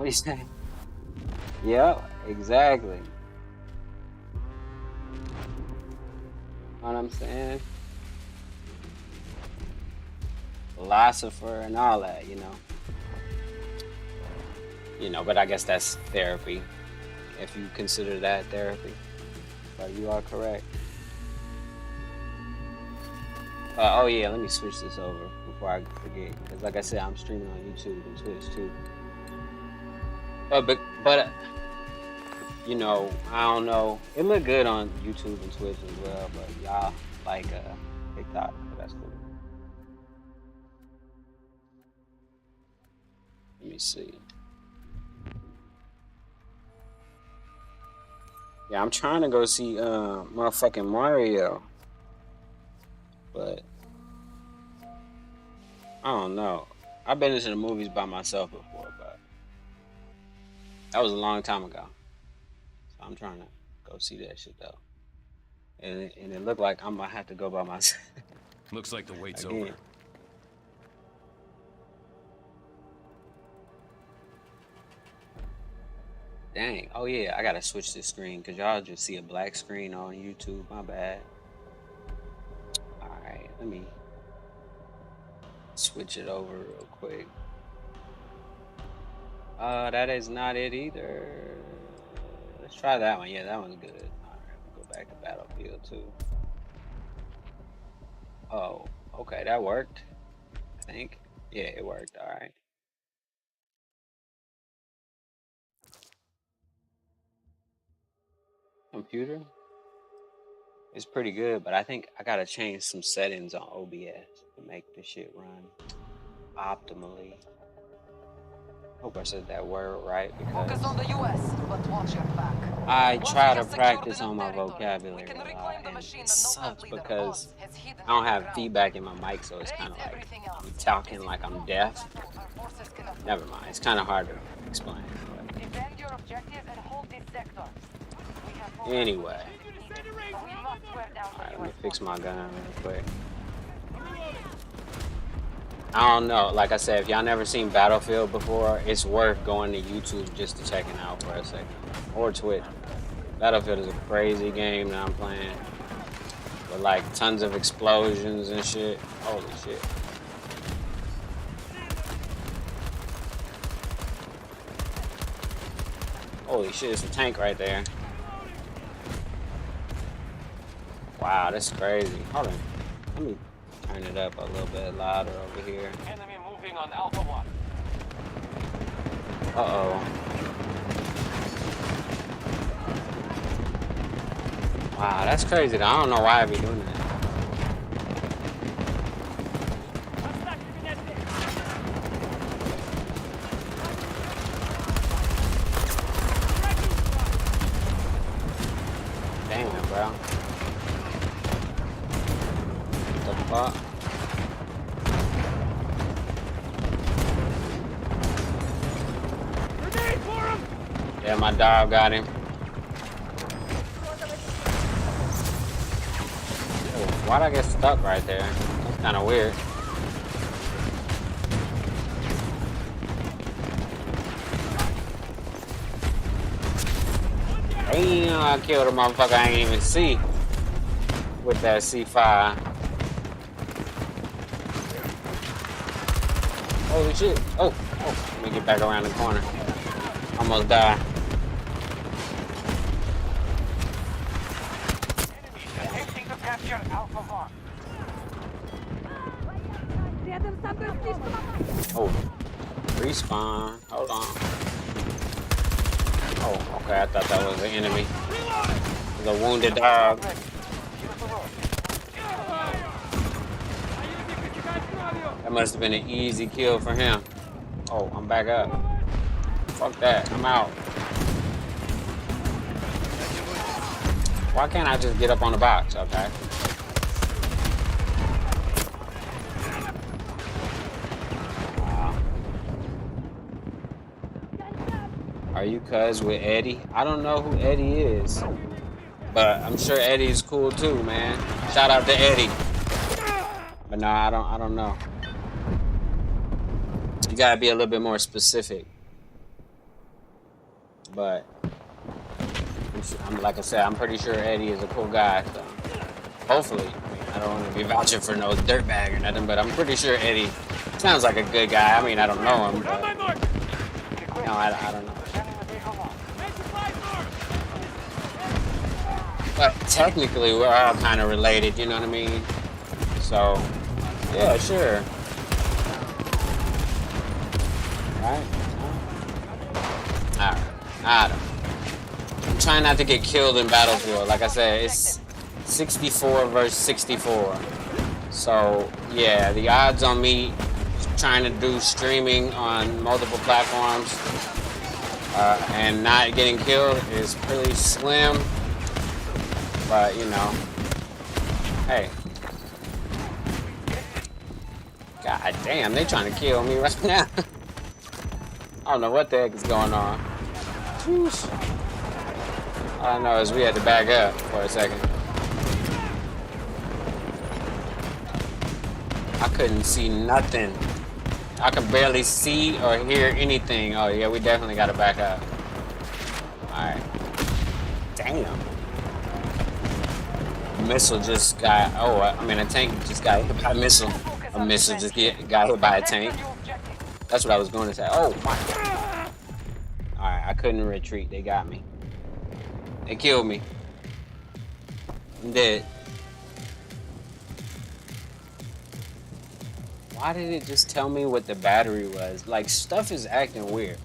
What do you say? Yep, exactly. You know what I'm saying? Philosopher and all that, you know. But I guess that's therapy, if you consider that therapy. But you are correct. Oh yeah, let me switch this over before I forget, because like I said, I'm streaming on YouTube and Twitch too. But I don't know. It looked good on YouTube and Twitch as well, but y'all like TikTok, so that's cool. Let me see. Yeah, I'm trying to go see motherfucking Mario, but I don't know. I've been into the movies by myself before, but that was a long time ago. So I'm trying to go see that shit though. And it looked like I'm gonna have to go by myself. Looks like the wait's again. over. Dang. Oh yeah, I gotta switch this screen because y'all just see a black screen on YouTube. My bad. Alright, let me switch it over real quick. That is not it either. Let's try that one. Yeah, that one's good. Alright, we'll go back to Battlefield 2. Oh, okay, that worked. I think. Yeah, it worked. Alright. Computer is pretty good, but I think I gotta change some settings on OBS to make the shit run optimally. Hope I said that word right, because focus on the US, but watch your back. I try to practice on my vocabulary a lot, and it sucks because I don't have feedback in my mic, so it's kind of like I'm talking like I'm deaf. Never mind, it's kind of hard to explain. Anyway, alright, let me fix my gun real quick. I don't know, like I said, if y'all never seen Battlefield before, it's worth going to YouTube just to check it out for a second, or Twitch. Battlefield is a crazy game that I'm playing, with like tons of explosions and shit. Holy shit. Holy shit, it's a tank right there. Wow, that's crazy. Hold on, let me turn it up a little bit louder over here. Enemy moving on Alpha 1. Uh-oh. Wow, that's crazy. I don't know why I be doing that. Damn, bro. What the fuck? Yeah, my dog got him. Why'd I get stuck right there? That's kind of weird. Damn, I killed a motherfucker I ain't even see with that C5. Holy shit. Oh, let me get back around the corner. Almost died. Attempting to capture Alpha 1. Oh, respawn. Hold on. Oh, okay. I thought that was an enemy. It was a wounded dog. That must have been an easy kill for him. Oh, I'm back up. Fuck that. I'm out. Why can't I just get up on the box? Okay. Are you cuz with Eddie? I don't know who Eddie is, but I'm sure Eddie's cool too, man. Shout out to Eddie. But no, I don't know. You gotta be a little bit more specific. But I'm like I said, I'm pretty sure Eddie is a cool guy. So hopefully, I mean, I don't want to be vouching for no dirtbag or nothing, but I'm pretty sure Eddie sounds like a good guy. I mean, I don't know him, but no, I don't know. Sending the vehicle on. But technically, we're all kind of related. You know what I mean? So yeah, sure. Right? Alright. I don't know. I'm trying not to get killed in Battlefield. Like I said, it's 64 versus 64. So, yeah, the odds on me trying to do streaming on multiple platforms and not getting killed is pretty slim. But, you know, hey. God damn, they trying to kill me right now. I don't know what the heck is going on. Jeez. All I know is we had to back up for a second. I couldn't see nothing. I could barely see or hear anything. Oh yeah, we definitely gotta back up. Alright. Damn. Missile just got, oh, I mean a tank just got hit by a missile. A missile just got hit by a tank. That's what I was going to say. Oh my God. Alright, I couldn't retreat. They got me. They killed me. I'm dead. Why did it just tell me what the battery was? Like, stuff is acting weird.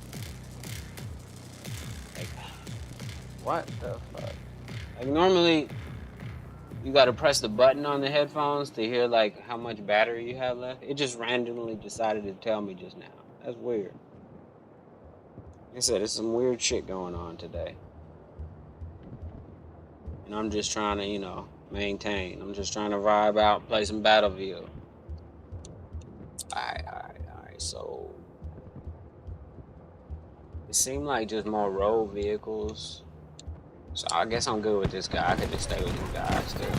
Like, what the fuck? Like, normally, you gotta press the button on the headphones to hear, like, how much battery you have left. It just randomly decided to tell me just now. That's weird. Like I said, there's some weird shit going on today. And I'm just trying to, you know, maintain. I'm just trying to vibe out, play some Battlefield. Alright. So, it seemed like just more road vehicles. So I guess I'm good with this guy. I could just stay with this guy still.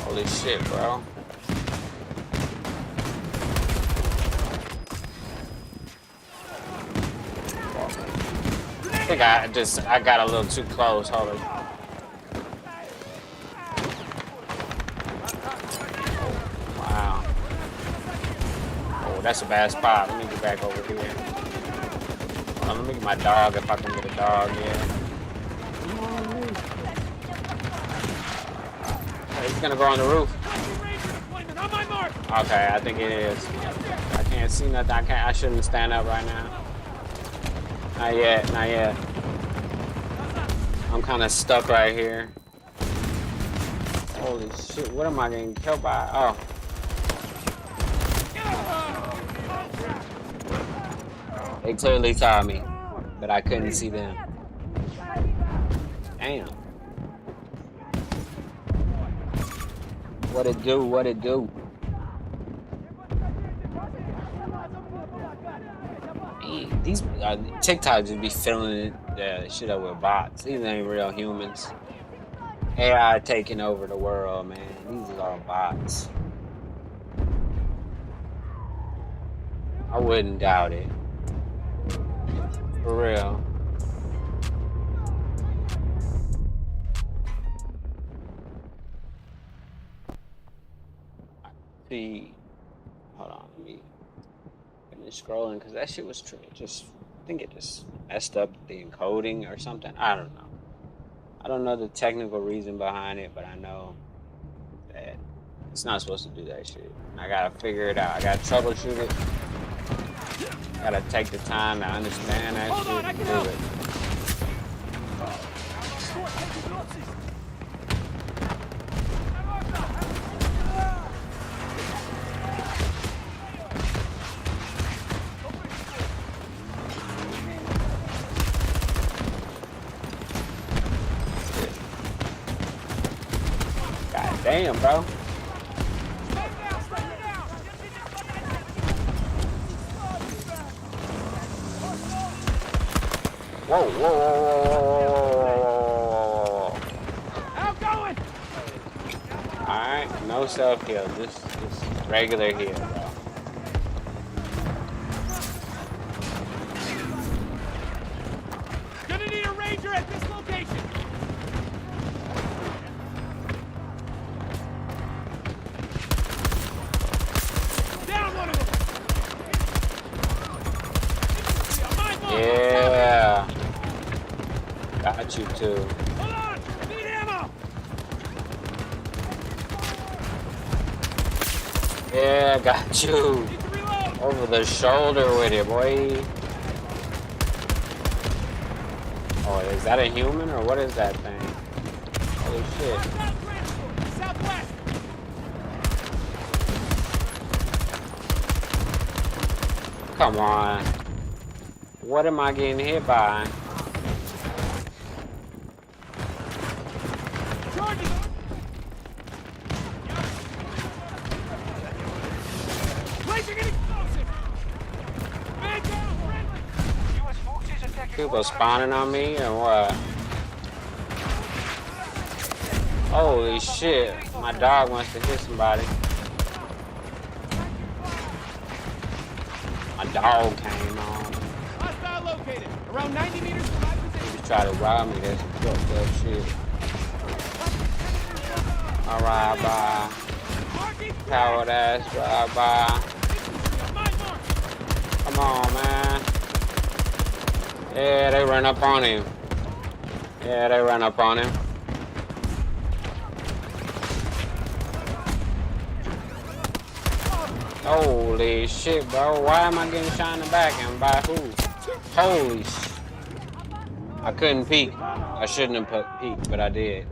Holy shit, bro. I think I got a little too close. Hold on. Wow. Oh, that's a bad spot. Let me get back over here. Hold on, let me get my dog if I can get a dog, yeah. He's gonna go on the roof. Okay, I think it is. I can't see nothing. I shouldn't stand up right now. Not yet, not yet. I'm kind of stuck right here. Holy shit, what am I getting killed by? Oh. They clearly saw me, but I couldn't see them. Damn. What it do, what it do? These TikTok just be filling the shit up with bots. These ain't real humans. AI taking over the world, man. These are all bots. I wouldn't doubt it. For real. See, hold on, let me finish scrolling because that shit was just. I think it just messed up the encoding or something. I don't know. I don't know the technical reason behind it, but I know that it's not supposed to do that shit. I gotta figure it out. I gotta troubleshoot it. I gotta take the time to understand that shit and do it. God damn, bro. Whoa. Outgoing! Alright, no self-heal, just regular heal, bro. Soldier at this location. Down one of them. Yeah. Got you too. Hold on. Need ammo. Yeah, got you. Need to reload. Over the shoulder with it, boy. Oh, is that a human or what is that thing? Holy shit. Hostile transport. Southwest. Come on. What am I getting hit by? Charging. Placing an explosive. Man down. Friendly. U.S. forces attacking. People spawning on me or what? Holy shit. My dog wants to hit somebody. My dog came on. Hostile located. Around 90 meters from my position. He tried to rob me. That's fucked up shit. Alright, bye. Marking. Coward ass, bye bye. My mark. Come on, man. Yeah, they run up on him. Yeah, they run up on him. Holy shit, bro. Why am I getting shot in the back and by who? Holy shit. I couldn't peek. I shouldn't have peeked, but I did.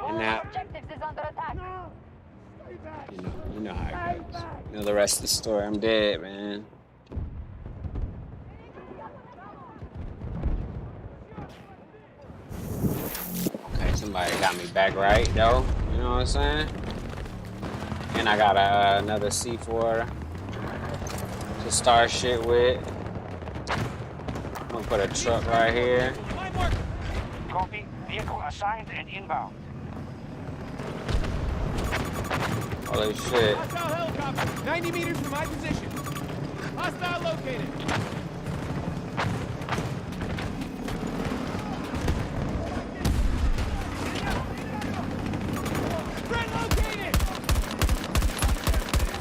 And now, Objectives is under attack. you know how it goes. You know the rest of the story. I'm dead, man. Okay, somebody got me back right, though. You know what I'm saying? And I got another C4 to start shit with. I'm gonna put a truck right here. My mark. Copy. Vehicle assigned and inbound. Holy shit. Hostile helicopter. 90 meters from my position. Hostile located. Threat located.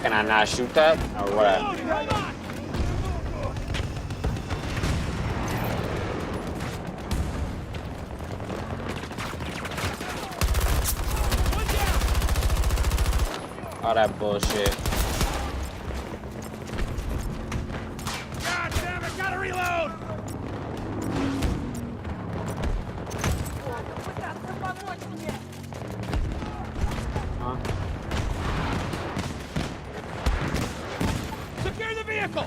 Can I not shoot that? Or what? Reloading. Hold on. One down. All that bullshit. God damn it. Gotta reload. Huh? Secure the vehicle.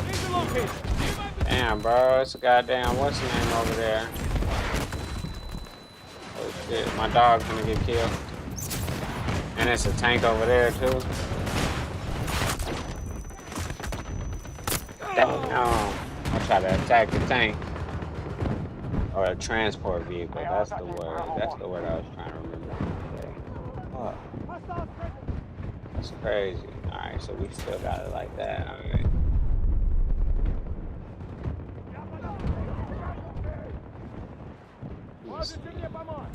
Danger located. Nearby position. Damn, bro. It's a goddamn, what's the name over there? Oh shit, my dog's gonna get killed. And it's a tank over there too. Damn. I try to attack the tank. Or a transport vehicle. That's the word. That's the word I was trying to remember. Fuck. Hostile threat. That's crazy. Alright, so we still got it like that. Alright. Positivity up, I'm on.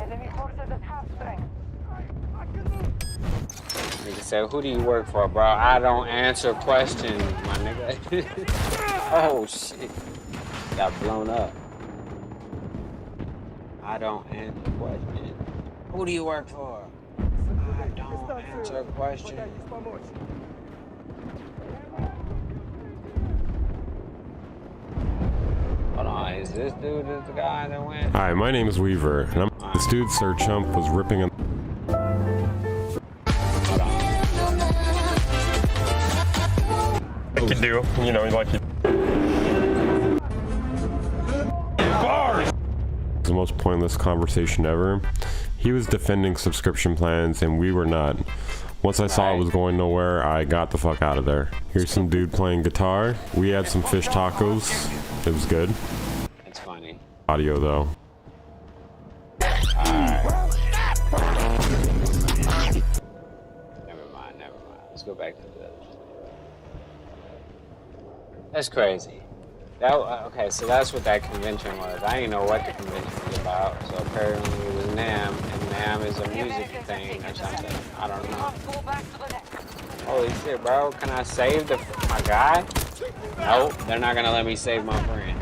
Enemy forces at half strength. Nigga said, who do you work for, bro? I don't answer questions, my nigga. Oh shit. Got blown up. I don't answer questions. Who do you work for? I don't answer questions. Hold on, is this dude is the guy that went? Hi, my name is Weaver, and this dude, Sir Chump, was ripping on. Hold on. You can do, you know, like you. Bars! The most pointless conversation ever. He was defending subscription plans, and we were not. Once I saw it was going nowhere, I got the fuck out of there. Here's some dude playing guitar. We had some fish tacos. It was good. It's funny. Audio though. Alright. Never mind, never mind. Let's go back to the village. That's crazy. That okay, so that's what that convention was. I didn't know what the convention was about. So apparently it was NAMM, and NAMM is a music thing or something. I don't know. Go back to the next. Holy shit, bro! Can I save my guy? Nope, they're not gonna let me save my friend.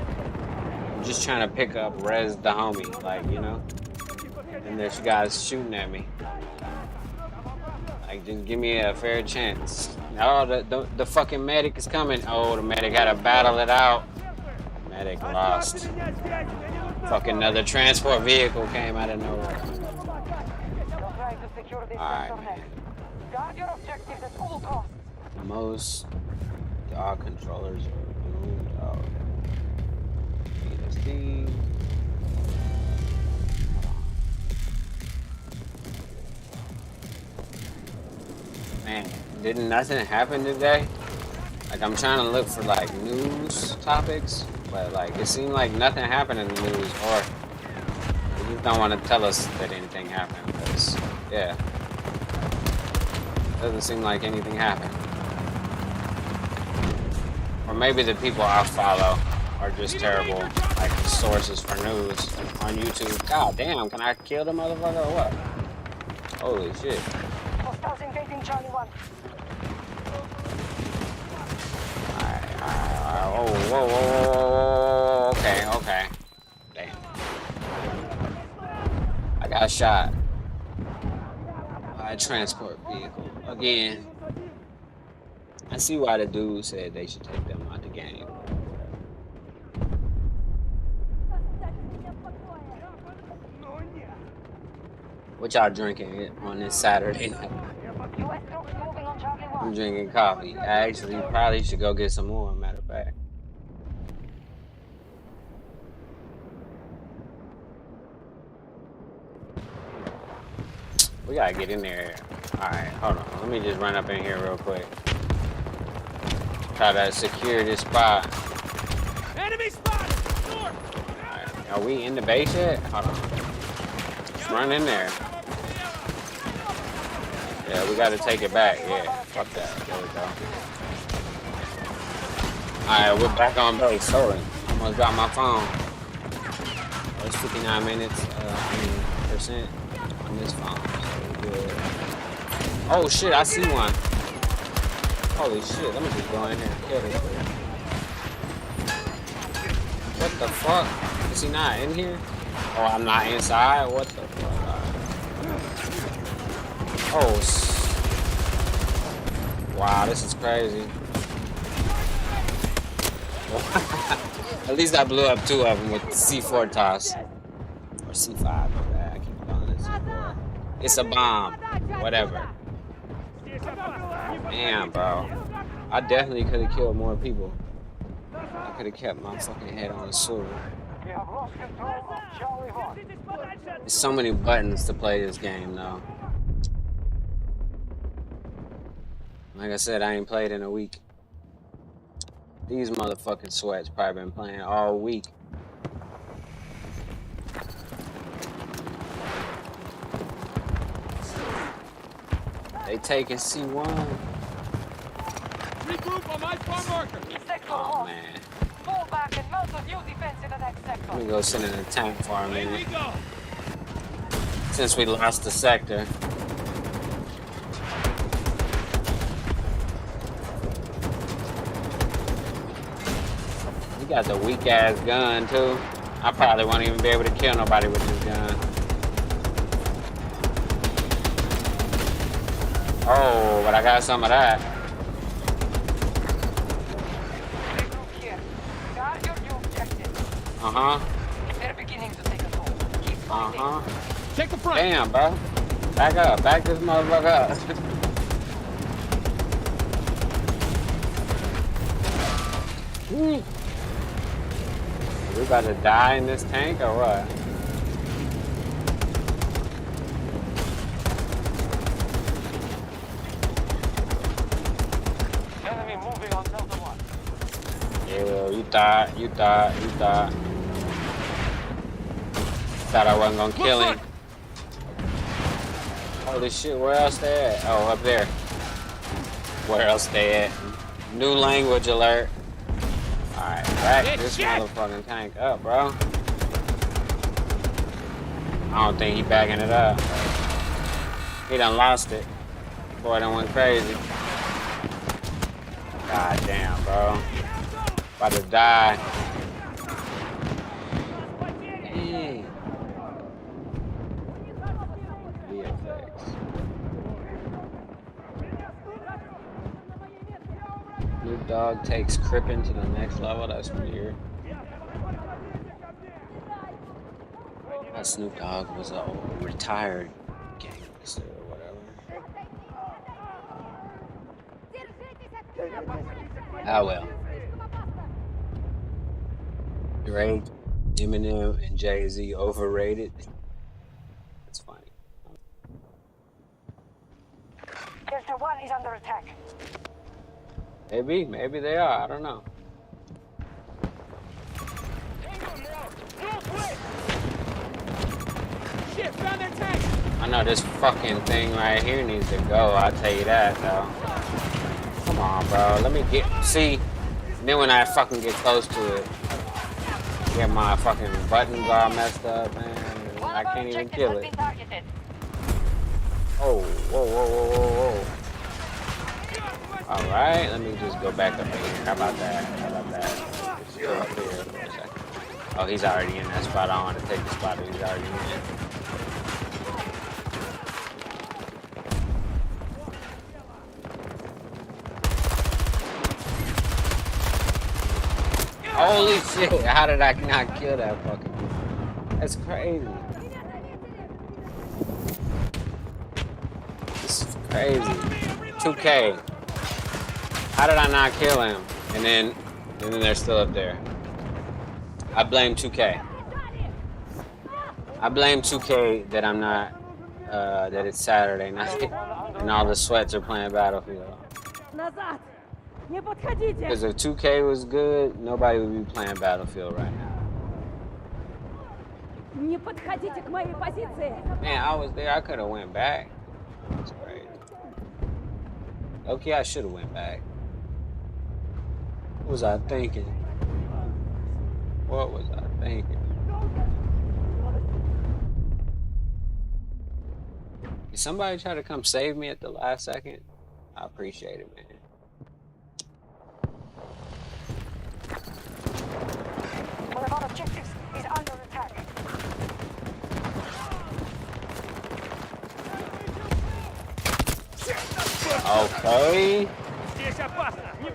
I'm just trying to pick up Rez the homie, like, you know. And this guy's shooting at me. Like, just give me a fair chance. Oh, the fucking medic is coming. Oh, the medic had to battle it out. Medic lost. Fucking another transport vehicle came out of nowhere. Don't try to secure this Alright, sector man. next. Guard your objectives at all costs. Most dog controllers are removed. Oh, PSD. Man, didn't nothing happen today? Like, I'm trying to look for like news topics, but like it seemed like nothing happened in the news, or they just don't want to tell us that anything happened. Cause yeah, doesn't seem like anything happened. Or maybe the people I follow are just terrible, like sources for news on YouTube. God damn, can I kill the motherfucker or what? Holy shit. Hostiles invading Charlie 1. Alright, oh, whoa, okay. Damn. I got shot by a transport vehicle again. I see why the dude said they should take them out the game. What y'all drinking on this Saturday night? US troops moving on Charlie 1. I'm drinking coffee. I actually probably should go get some more, matter of fact. We gotta get in there. Alright, hold on. Let me just run up in here real quick. Try to secure this spot. Enemy spotted! North! Alright, are we in the base yet? Hold on. Let's run in there. Yeah, we gotta take it back. Yeah, fuck that. There we go. Alright, we're back on base. Sorry. Almost dropped my phone. Oh, it's 59 minutes, percent on this phone. So we're good. Oh shit, I see one. Holy shit, let me just go in here and kill this dude. What the fuck? Is he not in here? Oh, I'm not inside? What the fuck? Oh, wow, this is crazy. At least I blew up 2 of them with C4 toss. Or C5, my bad. I keep calling it C4. It's a bomb. Whatever. Damn, bro. I definitely could have killed more people. I could have kept my fucking head on a swivel. We have lost control of Charlie 1. There's so many buttons to play this game, though. Like I said, I ain't played in a week. These motherfucking sweats probably been playing all week. They taking C1. Regroup on my far marker! Sector Oh, lost. man. Fall back and mount a new defense in the next sector. Let me go sit in a tank for a Away we minute. go! Since we lost the sector. You got the weak ass gun too. I probably won't even be able to kill nobody with this gun. Oh, but I got some of that. Regroup here. Guard your new objectives. Uh-huh. They're beginning to take us home. Keep fighting. Uh-huh. Take the front! Damn, bro. Back up. Back this motherfucker up. Woo. We about to die in this tank or what? Enemy moving on Delta 1. Yeah, you thought. Thought I wasn't gonna kill him. Holy shit, where else they at? Oh, up there. where else they at. New language alert. Alright, back this motherfucking tank up, bro. I don't think he backing it up. He done lost it. Boy, done went crazy. God damn, bro. About to die. Dang. VFX. Snoop Dogg takes Crippin to the next level. That's weird. That Snoop Dogg was a retired gangster or whatever. Ah well. Drake, Eminem, and Jay-Z overrated. That's funny. Delta 1 is under attack. Maybe they are. I don't know. Shit, found their tank. I know this fucking thing right here needs to go. I'll tell you that, though. Come on, bro. Let me get. See, then when I fucking get close to it, get my fucking buttons all messed up, man. I can't even kill it. Oh, whoa, whoa, whoa, whoa, whoa. All right, let me just go back up here. How about that? How about that? Just go up here for a second. Oh, he's already in that spot. I don't want to take the spot that he's already in. Holy shit, how did I not kill that fucking dude? That's crazy. This is crazy. 2K. How did I not kill him? And then they're still up there. I blame 2K. I blame 2K that I'm not, that it's Saturday night and all the sweats are playing Battlefield. Because if 2K was good, nobody would be playing Battlefield right now. Man, I was there. I could have went back. That's crazy. Okay, I should have went back. What was I thinking? What was I thinking? Did somebody try to come save me at the last second? I appreciate it, man. One of our objectives is under attack. Okay.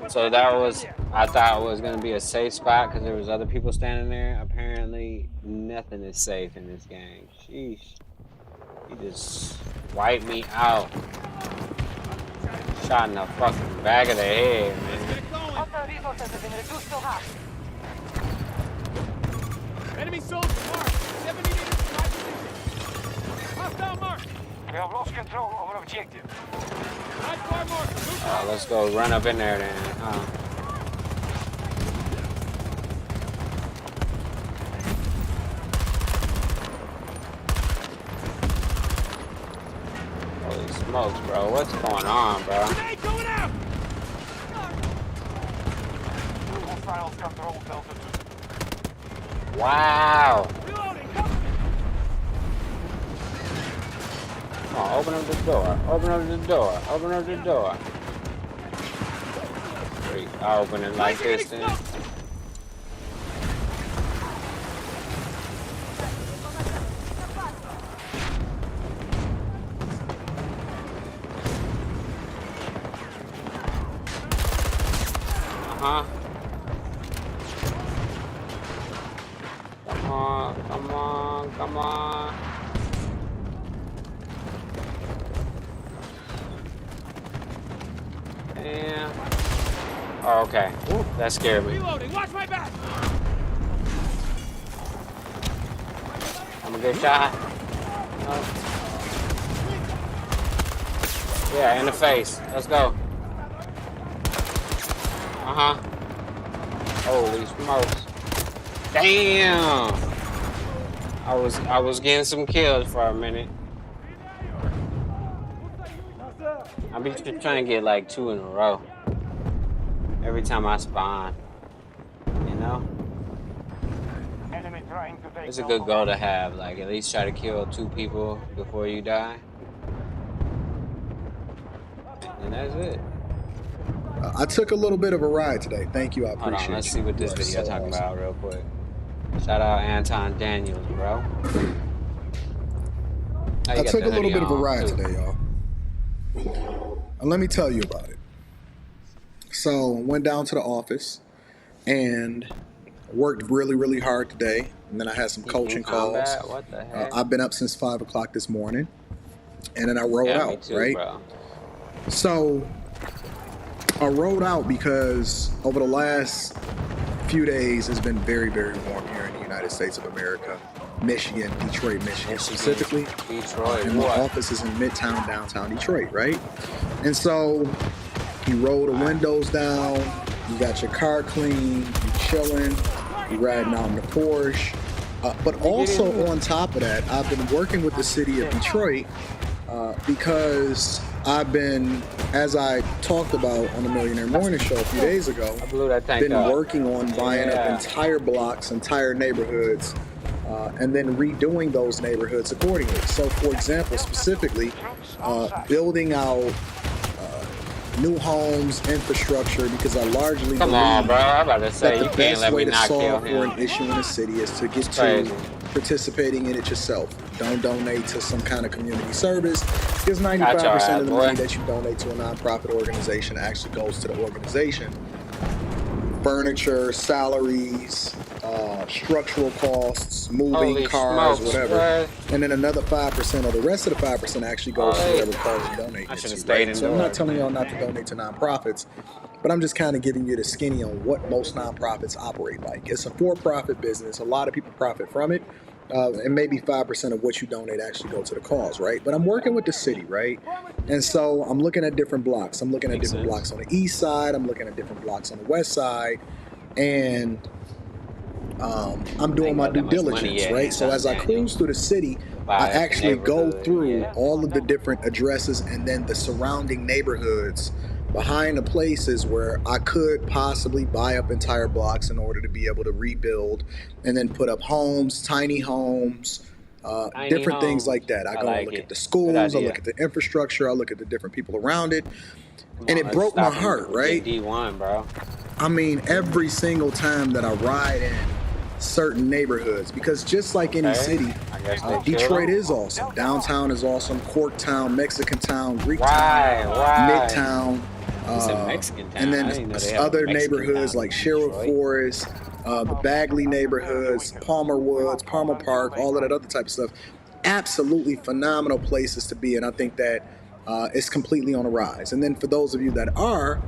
So that was, I thought it was gonna be a safe spot because there was other people standing there. Apparently, nothing is safe in this game. Sheesh. He just wiped me out. Shot in the fucking back of the head, man. Hostile resources have been reduced to half. Enemy soldier marked. 70 meters from my position. Hostile marked. We have lost control over objective. High far marked. Let's go run up in there then. Holy smokes, bro. What's going on, bro? Grenade going out. Hostile control Delta 2. Wow. Reloading. Come on, open up the door. Open up the door. Open up the door. Great. I'll open it like this then. Uh-huh. Come on, come on, come on. Damn. Oh, okay. Ooh, that scared me. Reloading. Watch my back. I'm a good shot. Yeah, in the face. Let's go. Uh-huh. Holy smokes. Damn. I was getting some kills for a minute. I be trying to get like 2 in a row every time I spawn. You know, Enemy trying to take it's a good goal to have. Like at least try to kill 2 people before you die, and that's it. I took a little bit of a ride today. Thank you. I Hold appreciate on, let's you. see what this You are video so talking awesome. about real quick. Shout out Anton Daniels, bro. Oh, you I got took the a little hoodie bit of a on, ride too. today, y'all. And let me tell you about it. So, went down to the office and worked really, really hard today. And then I had some You coaching in calls. combat? What the heck? I've been up since 5 o'clock this morning. And then I rode Yeah, out, me too, right? bro. So, I rode out because over the last few days it's been very, very warm here in the United States of America. Michigan, Detroit, Michigan specifically. Detroit, And my what? office is in Midtown, downtown Detroit, right? And so you roll the windows down, you got your car clean, you chilling, you riding out in the Porsche. But also on top of that, I've been working with the city of Detroit because I've been, as I talked about on the Millionaire Morning Show a few days ago, I blew that tank been up. working on buying up entire blocks, entire neighborhoods, and then redoing those neighborhoods accordingly. So, for example, specifically, building out new homes, infrastructure, because I largely Come on, believe bro. I'm about to say, that you the can't best let way me to not kill solve for him. an issue in a city is to get It's to crazy. participating in it yourself. Don't donate to some kind of community service, because Got 95% your ass, of the boy. money that you donate to a nonprofit organization actually goes to the organization. Furniture, salaries, structural costs, moving Holy cars, smokes, whatever. bro. And then another 5%, or the rest of the 5% actually goes to whatever cause you donate I it should've to, stayed right? So I'm not indoors, telling man. y'all not to donate to nonprofits, but I'm just kind of giving you the skinny on what most nonprofits operate like. It's a for-profit business. A lot of people profit from it. And maybe 5% of what you donate actually go to the cause, right? But I'm working with the city, right? And so I'm looking at different blocks. I'm looking at Makes different sense. blocks on the east side. I'm looking at different blocks on the west side. And I'm doing my Ain't got that due much money diligence, yet, right? So Anton as I Daniels. cruise through the city, Buy I up the actually go neighborhood, through yeah. all of the different addresses and then the surrounding neighborhoods behind the places where I could possibly buy up entire blocks in order to be able to rebuild and then put up homes, tiny homes, Tiny different things homes. like that. I I go and like look it. at the Good schools, I idea. look at the infrastructure, I look at the different people around it, Come and on, it let's broke my stop him heart, with right? D1, bro. I mean, every single time that I ride in certain neighborhoods, because just like any Okay. city, I guess they killed Detroit him. is awesome. Downtown is awesome. Corktown, Mexican Town, Greek Why? Town, Why? Midtown, It's a Mexican town. and I then didn't know they have a other Mexican neighborhoods town like in Sherwood Detroit. Forest, the Bagley neighborhoods, Palmer Woods, Palmer Park, all of that other type of stuff. Absolutely phenomenal places to be, and I think that it's completely on the rise. And then for those of you that are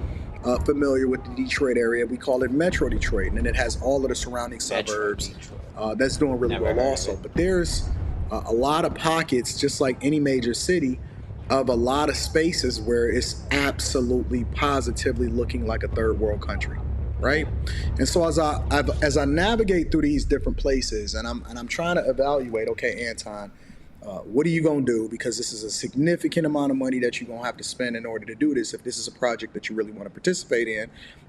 familiar with the Detroit area, we call it Metro Detroit, and then it has all of the surrounding Metro suburbs Detroit. that's doing really Never well heard of also. it. But there's a lot of pockets, just like any major city, of a lot of spaces where it's absolutely positively looking like a third world country, right? And so as I navigate through these different places, and I'm trying to evaluate, okay, Anton, what are you gonna do? Because this is a significant amount of money that you're gonna have to spend in order to do this. If this is a project that you really want to participate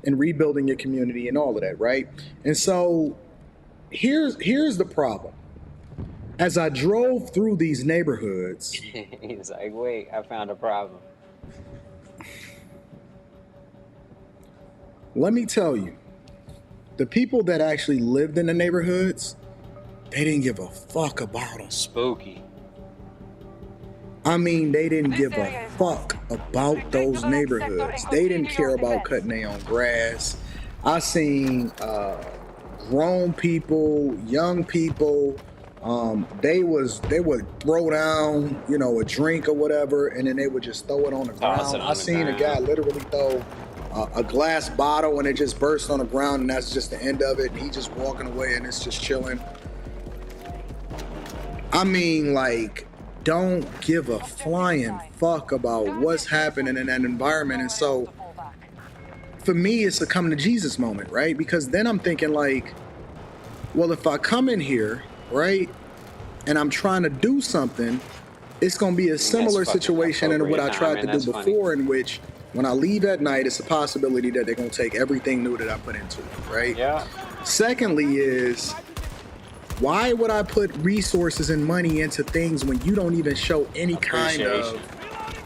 in rebuilding your community and all of that, right? And so here's the problem. As I drove through these neighborhoods, He's like, wait, I found a problem. let me tell you, the people that actually lived in the neighborhoods, they didn't give a fuck about us. Spooky. I mean, they didn't give a fuck about those neighborhoods. They didn't care about cutting their own grass. I seen grown people, young people. They would throw down, a drink or whatever, and then they would just throw it on the Toss ground. it on I the seen a ground. guy literally throw a glass bottle and it just burst on the ground, and that's just the end of it. And he just walking away, and it's just chilling. I mean, like, don't give a flying fuck about what's happening in that environment. And so for me, it's a come to Jesus moment, right? Because then I'm thinking like, well, if I come in here, right, and I'm trying to do something, it's going to be a similar fucking situation in what I appropriate tried time, to do man. That's before, in which when I leave at night, it's a possibility that they're going to take everything new that I put into it, right? Yeah. Secondly is, why would I put resources and money into things when you don't even show any kind of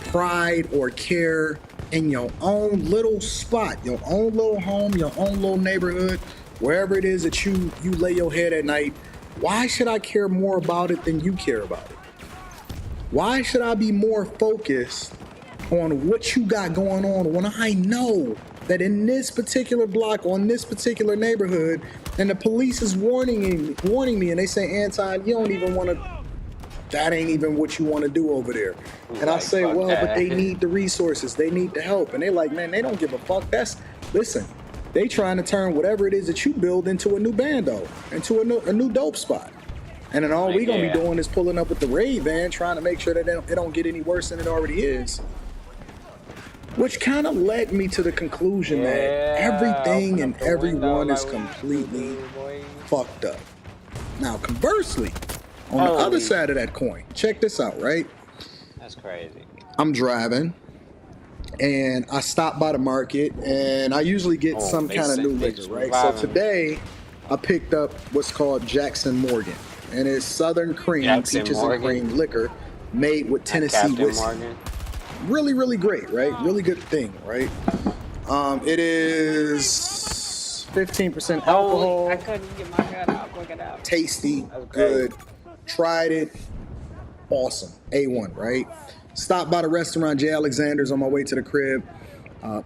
pride or care in your own little spot, your own little home, your own little neighborhood, wherever it is that you lay your head at night? Why should I care more about it than you care about it? Why should I be more focused on what you got going on when I know that in this particular block, on this particular neighborhood, and the police is warning me, and they say, Anton, you don't even want to, that ain't even what you want to do over there. And I say, well, but they need the resources, they need the help. And they like, man, they don't give a fuck. Listen, they trying to turn whatever it is that you build into a new bando, into a new dope spot. And then all we gonna be doing is pulling up with the raid van, trying to make sure that it don't get any worse than it already is. Which kind of led me to the conclusion that everything and everyone is completely fucked up. Now, conversely, on the other side of that coin, check this out, right? That's crazy. I'm driving, and I stop by the market, and I usually get some kind of new liquor, right? So today, I picked up what's called Jackson Morgan, and it's Southern Cream, peaches and cream liquor made with Tennessee whiskey. Morgan. Really, really great, right? Really good thing, right? It is 15% alcohol. I couldn't get my gun out quick enough. Tasty, good. Tried it. Awesome. A1, right? Stopped by the restaurant, J. Alexander's, on my way to the crib.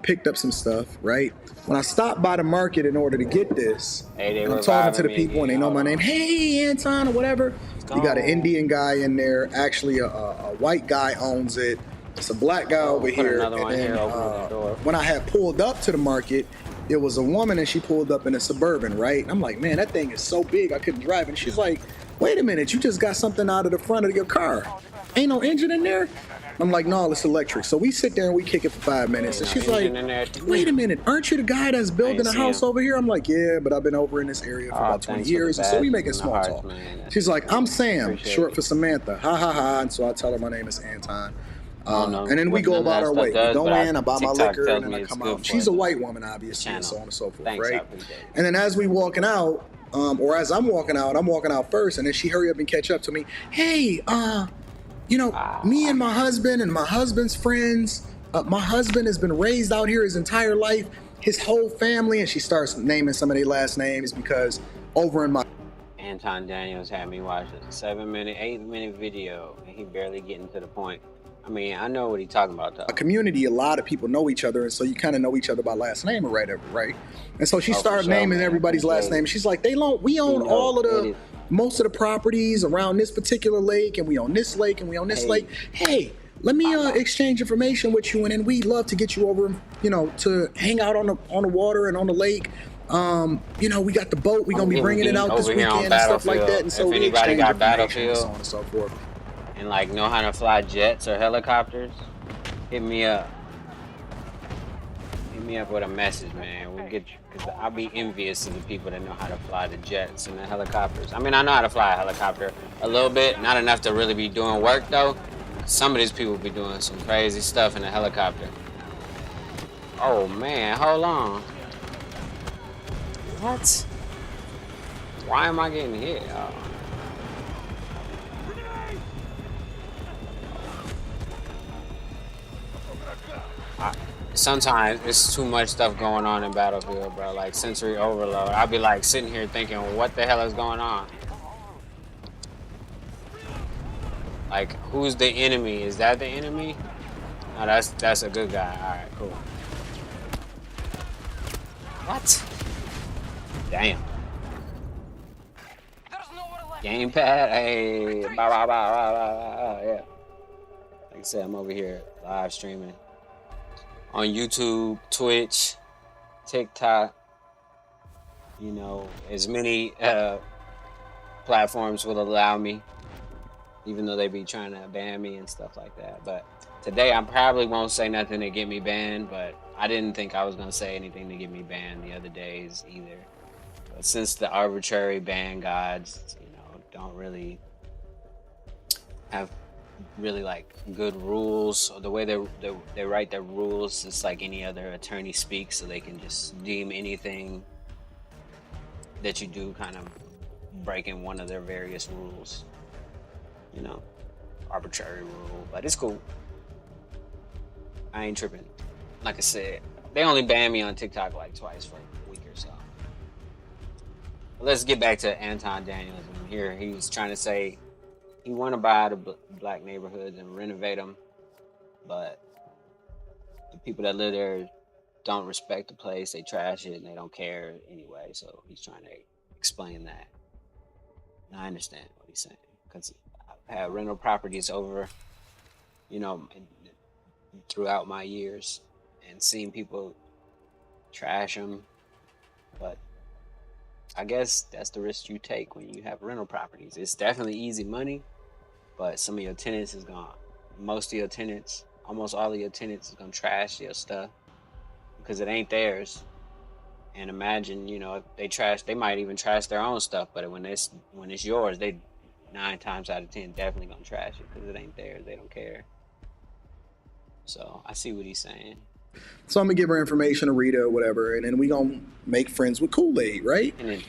Picked up some stuff, right? When I stopped by the market in order to get this, I'm talking to the people and they know my name. Hey, Anton, or whatever. You got an Indian guy in there. Actually, a white guy owns it. It's a black guy over here. And then when I had pulled up to the market, it was a woman and she pulled up in a Suburban, right? And I'm like, man, that thing is so big I couldn't drive. And she's like, wait a minute, you just got something out of the front of your car. Ain't no engine in there? I'm like, no, it's electric. So we sit there and we kick it for 5 minutes. And she's like, wait a minute, aren't you the guy that's building a house over here? I'm like, yeah, but I've been over in this area for about 20 years. And so we making small talk. She's like, I'm Sam, short for Samantha. Ha ha ha. And so I tell her my name is Anton. And then we go about our way. We go in, I buy my liquor, and then I come out. She's a white woman, obviously, and so on and so forth, right? And then as we walking out, or as I'm walking out first, and then she hurry up and catch up to me. Hey, you know, me and my husband and my husband's friends, my husband has been raised out here his entire life, his whole family, and she starts naming some of their last names because over in my... Anton Daniels had me watch a 8-minute video, and he barely getting to the point. I mean, I know what he's talking about, though. A community, a lot of people know each other, and so you kind of know each other by last name or whatever, right? And so she started naming everybody's last name. She's like, we own all of the, most of the properties around this particular lake, and we own this lake, and we own this lake. Hey, let me exchange information with you, and then we'd love to get you over, you know, to hang out on the water and on the lake. You know, we got the boat. We're gonna be bringing it out this weekend and stuff like that. And so we exchange information and so on and so forth. And like know how to fly jets or helicopters, hit me up. Hit me up with a message, man. We'll get you, because I'll be envious of the people that know how to fly the jets and the helicopters. I mean, I know how to fly a helicopter a little bit, not enough to really be doing work though. Some of these people be doing some crazy stuff in a helicopter. Oh man, hold on. What? Why am I getting hit? Oh. Sometimes it's too much stuff going on in Battlefield, bro. Like sensory overload. I'll be like sitting here thinking, what the hell is going on? Like, who's the enemy? Is that the enemy? No, that's a good guy. All right, cool. What? Damn. Gamepad, hey, yeah. Like I said, I'm over here live streaming on YouTube, Twitch, TikTok, you know, as many platforms will allow me, even though they be trying to ban me and stuff like that. But today I probably won't say nothing to get me banned, but I didn't think I was going to say anything to get me banned the other days either. But since the arbitrary ban gods, you know, don't really have really like good rules, or the way they write their rules. It's like any other attorney speaks, so they can just deem anything that you do kind of breaking one of their various rules. You know, arbitrary rule, but it's cool. I ain't tripping. Like I said, they only banned me on TikTok like twice for a week or so. But let's get back to Anton Daniels. And here he was trying to say he want to buy the black neighborhoods and renovate them, but the people that live there don't respect the place. They trash it and they don't care anyway. So he's trying to explain that. And I understand what he's saying, because I've had rental properties over, you know, throughout my years, and seen people trash them. But I guess that's the risk you take when you have rental properties. It's definitely easy money, but some of your tenants is gone. Most of your tenants, almost all of your tenants is gonna trash your stuff because it ain't theirs. And imagine, you know, if they trash, they might even trash their own stuff, but when it's yours, they 9 times out of 10 definitely gonna trash it because it ain't theirs. They don't care. So I see what he's saying. So I'm gonna give her information to Rita or whatever, and then we gonna make friends with Kool-Aid, right? And then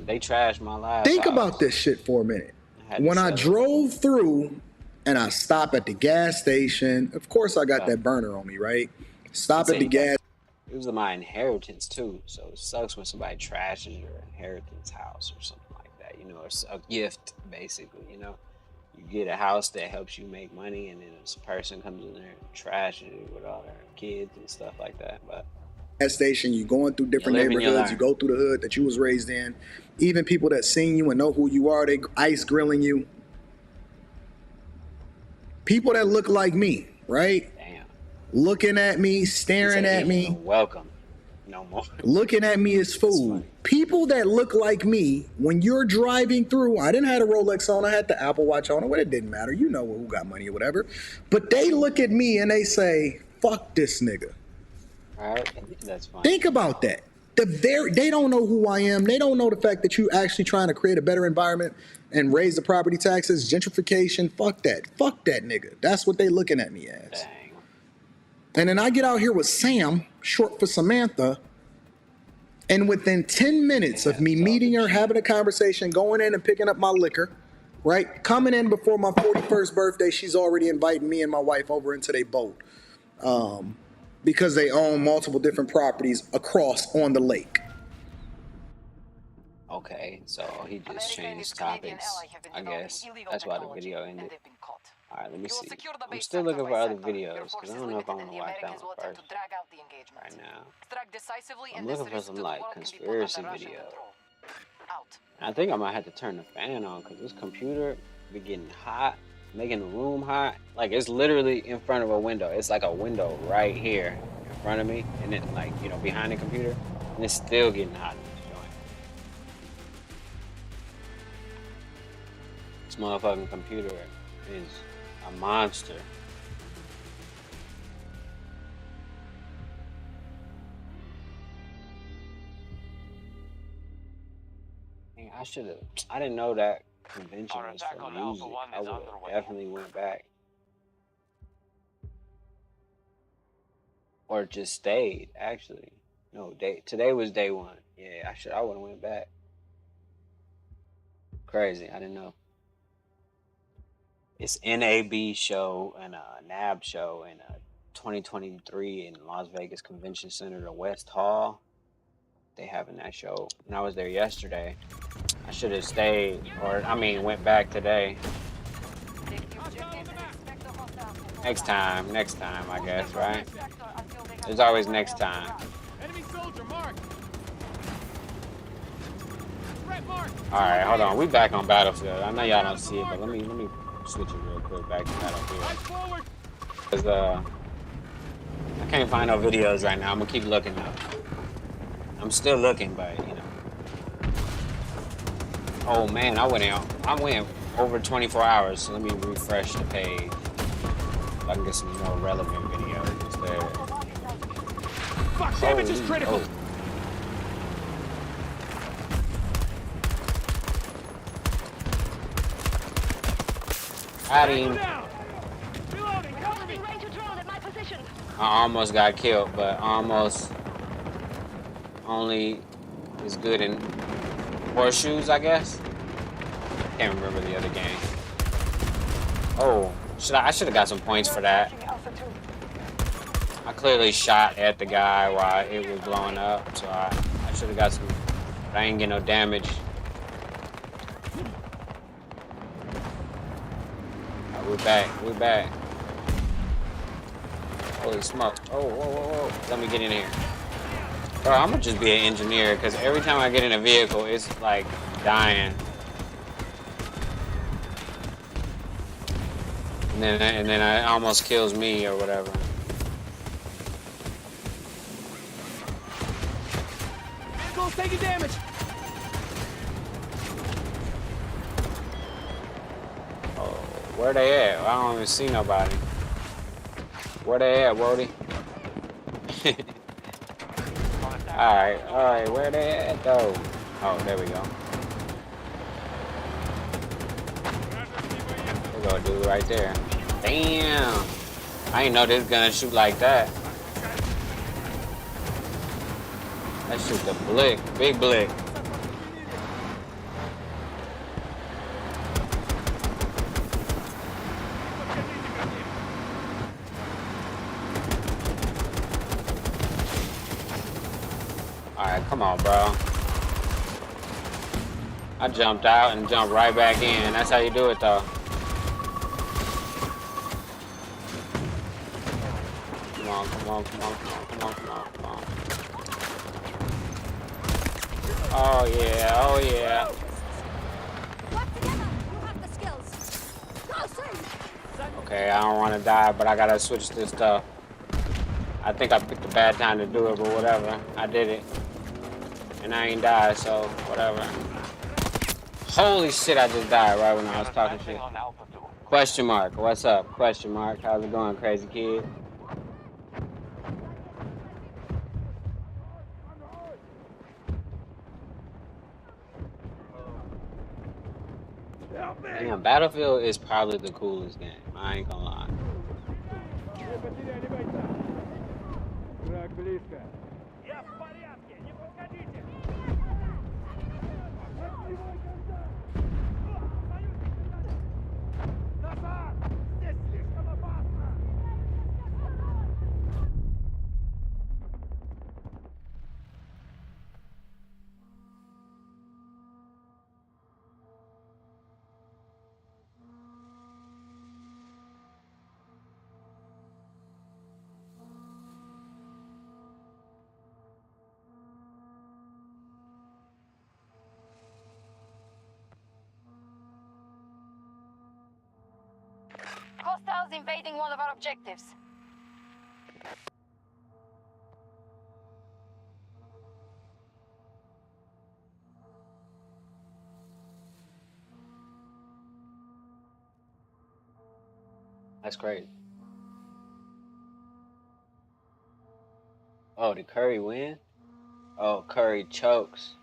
they trash my life. Think about this shit for a minute. When I drove through and I stop at the gas station, of course I got that burner on me, right? Stop at the gas. It was my inheritance too, so it sucks when somebody trashes your inheritance house or something like that. You know, it's a gift basically. You know, you get a house that helps you make money, and then this person comes in there and trashes it with all their kids and stuff like that. But gas station, you going through different neighborhoods, you go through the hood that you was raised in. Even people that seen you and know who you are, they ice grilling you. People that look like me, right? Damn. Looking at me, staring at me. Welcome. No more. Looking at me as food. People that look like me, when you're driving through, I didn't have a Rolex on, I had the Apple Watch on, well, it didn't matter. You know who got money or whatever. But they look at me and they say, fuck this nigga. All right, that's fine. Think about that. They don't know who I am. They don't know the fact that you actually trying to create a better environment and raise the property taxes, gentrification. Fuck that. Fuck that nigga. That's what they looking at me as. Dang. And then I get out here with Sam, short for Samantha, and within 10 minutes of me meeting her, having a conversation, going in and picking up my liquor, right? Coming in before my 41st birthday, she's already inviting me and my wife over into their boat. Because they own multiple different properties across on the lake. Okay, so he just changed topics, I guess. That's why the video ended. Alright, let me see. I'm still looking for other videos, because I don't know if I'm going to watch that one first right now. I'm looking for some, like, conspiracy videos. I think I might have to turn the fan on, because this computer be getting hot, making the room hot. Like, it's literally in front of a window. It's like a window right here in front of me, and then, like, you know, behind the computer, and it's still getting hot in this joint. This motherfucking computer is a monster. I didn't know that convention was for music. I would have definitely went back. Or just stayed, actually. No, today was day one. Yeah, I would have went back. Crazy, I didn't know. It's NAB show and a NAB show in 2023 in Las Vegas Convention Center, the West Hall. They having that show. And I was there yesterday. I should have stayed, went back today. Next time, I guess, right? There's always next time. Enemy soldier marked. All right, hold on. We back on Battlefield. I know y'all don't see it, but let me switch it real quick back to Battlefield. Cause I can't find no videos right now. I'm gonna keep looking though. I'm still looking, but you know. Oh man, I went over 24 hours. So let me refresh the page. So I can get some more relevant videos instead. Fuck, damage is critical. Oh. Got him. Down. Reloading. Cover me. Range of drone at my position. I almost got killed, but almost only is good in horseshoes, I guess. Can't remember the other game. Oh, I should have got some points for that. I clearly shot at the guy while it was blowing up, so I should have got some. But I ain't get no damage. Alright, we're back. We're back. Holy smoke! Oh, whoa, whoa, whoa! Let me get in here. Bro, I'm gonna just be an engineer because every time I get in a vehicle, it's like dying. And then it almost kills me or whatever. Vehicle's taking damage. Oh, where they at? I don't even see nobody. Where they at, Wody? Alright, where they at though? Oh, there we go. There go a dude right there. Damn! I ain't know this gun shoot like that. That shoot the blick, big blick. Alright, come on, bro. I jumped out and jumped right back in. That's how you do it, though. Come on, come on, come on, come on, come on, come on, come on. Oh, yeah, oh, yeah. Work together. You have the skills. Go, soon. Okay, I don't want to die, but I gotta switch this stuff. I think I picked a bad time to do it, but whatever. I did it. And I ain't died, so whatever. Holy shit, I just died right when I was talking shit. Question mark, what's up? Question mark, how's it going, crazy kid? Damn, Battlefield is probably the coolest game. I ain't gonna lie. Я в порядке. Не подходите. Назад! Здесь слишком опасно! Hostiles invading one of our objectives. That's crazy. Oh, did Curry win? Oh, Curry chokes.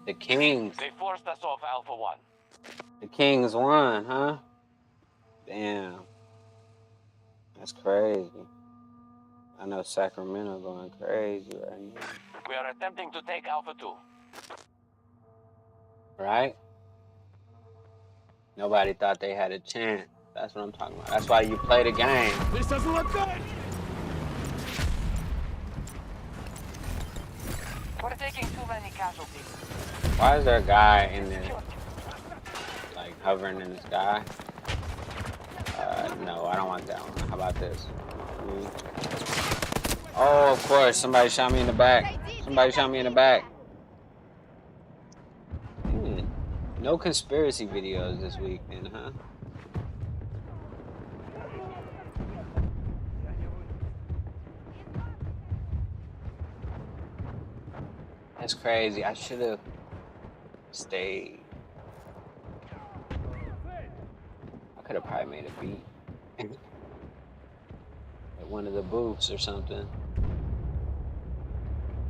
The Kings. They forced us off Alpha 1. The Kings won, huh? Damn. That's crazy. I know Sacramento going crazy right now. We are attempting to take Alpha 2. Right? Nobody thought they had a chance. That's what I'm talking about. That's why you play the game. This doesn't look good. We're taking too many casualties. Why is there a guy in there, like, hovering in the sky? No, I don't want that one. How about this? Oh, of course. Somebody shot me in the back. Somebody shot me in the back. No conspiracy videos this week, then, huh? That's crazy. I should have stayed. I could have probably made a beat. At one of the booths or something.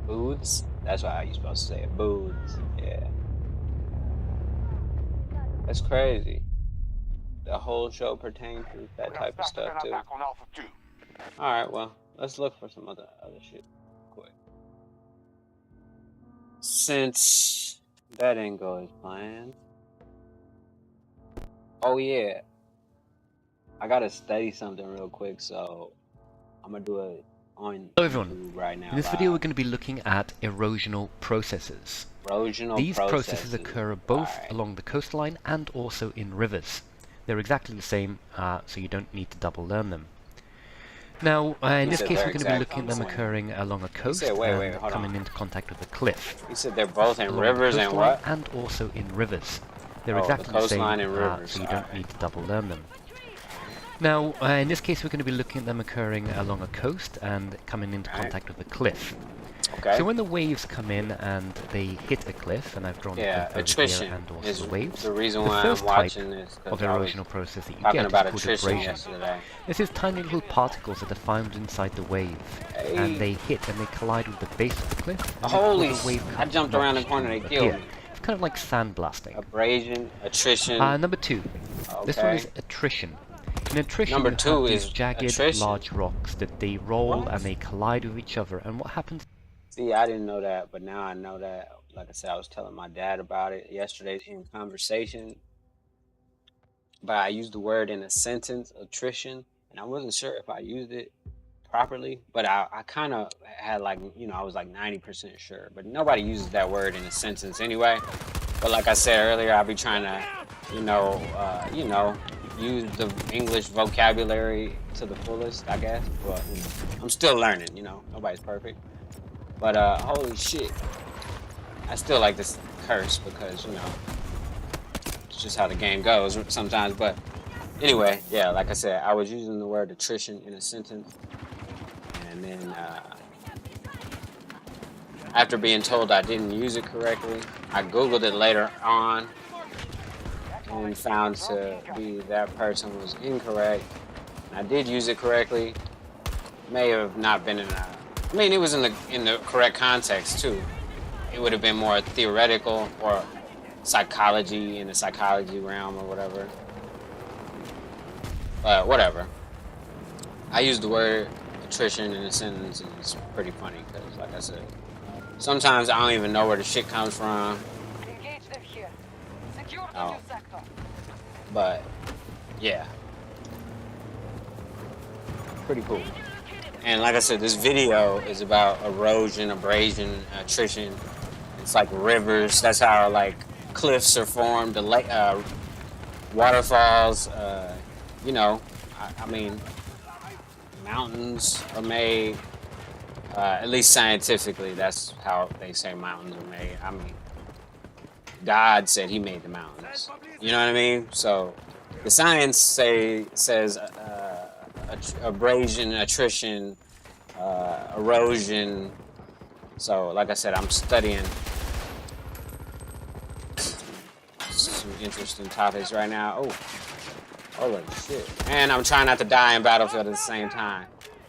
Booths? That's how you're supposed to say it. Booths. Yeah. That's crazy. The whole show pertains to that We are type of starting stuff an too. attack on Alpha 2. All right, well, let's look for some other shit quick. Since that didn't go as planned. Oh yeah, I gotta study something real quick, so I'm gonna do it on Hello everyone. YouTube right now. In this video we're going to be looking at erosional processes. Erosional These processes occur both Alright. along the coastline and also in rivers. They're exactly the same, so you don't need to double learn them. Now, in this said case they're we're going to be exact looking at them opposite. occurring along a coast said, wait, and hold coming on. into contact with a cliff. You said they're both in Along rivers the and coastline what? and also in rivers. They're Oh, the exactly the same, coastline and rivers, so you don't alright. need to double learn them. Now, in this case we're going to be looking at them occurring along a coast and coming into Alright. contact with a cliff. Okay. So when the waves come in and they hit a cliff, and I've drawn Yeah, the cliff over attrition here and also is the waves, the reason the why I'm first type watching this. 'Cause of I was erosional process that you talking get about is called attrition abrasion. yesterday. This is tiny little particles that are found inside the wave, Hey. and they hit and they collide with the base of the cliff. And Holy the wave I comes jumped around the notched corner, they up killed here. me. It's kind of like sandblasting. Abrasion, attrition. Number 2. This one Okay. is attrition. In attrition, Number you 2 have these is jagged, attrition. large rocks that they roll What? and they collide with each other. And what happens? See, I didn't know that, but now I know that. Like I said, I was telling my dad about it yesterday in conversation. But I used the word in a sentence, attrition, and I wasn't sure if I used it properly. But I kind of had I was like 90% sure. But nobody uses that word in a sentence anyway. But like I said earlier, I'll be trying to, use the English vocabulary to the fullest, I guess. But I'm still learning, nobody's perfect. But holy shit, I still like this curse because it's just how the game goes sometimes. But anyway, yeah, like I said, I was using the word attrition in a sentence, and then after being told I didn't use it correctly, I googled it later on and found to be that person was incorrect. I did use it correctly. May have not been it was in the correct context too. It would have been more theoretical or psychology in the psychology realm or whatever. But whatever. I used the word attrition in a sentence and it's pretty funny because, like I said, sometimes I don't even know where the shit comes from. Engage them here. Secure the Oh. new sector. But yeah, pretty cool. And like I said, this video is about erosion, abrasion, attrition. It's like rivers. That's how like cliffs are formed. The lake, waterfalls. I mean, mountains are made. At least scientifically, that's how they say mountains are made. I mean, God said He made the mountains. You know what I mean? So the science says abrasion, attrition, erosion. So like I said, I'm studying some interesting topics right now. Oh, holy shit! And I'm trying not to die in Battlefield at the same time.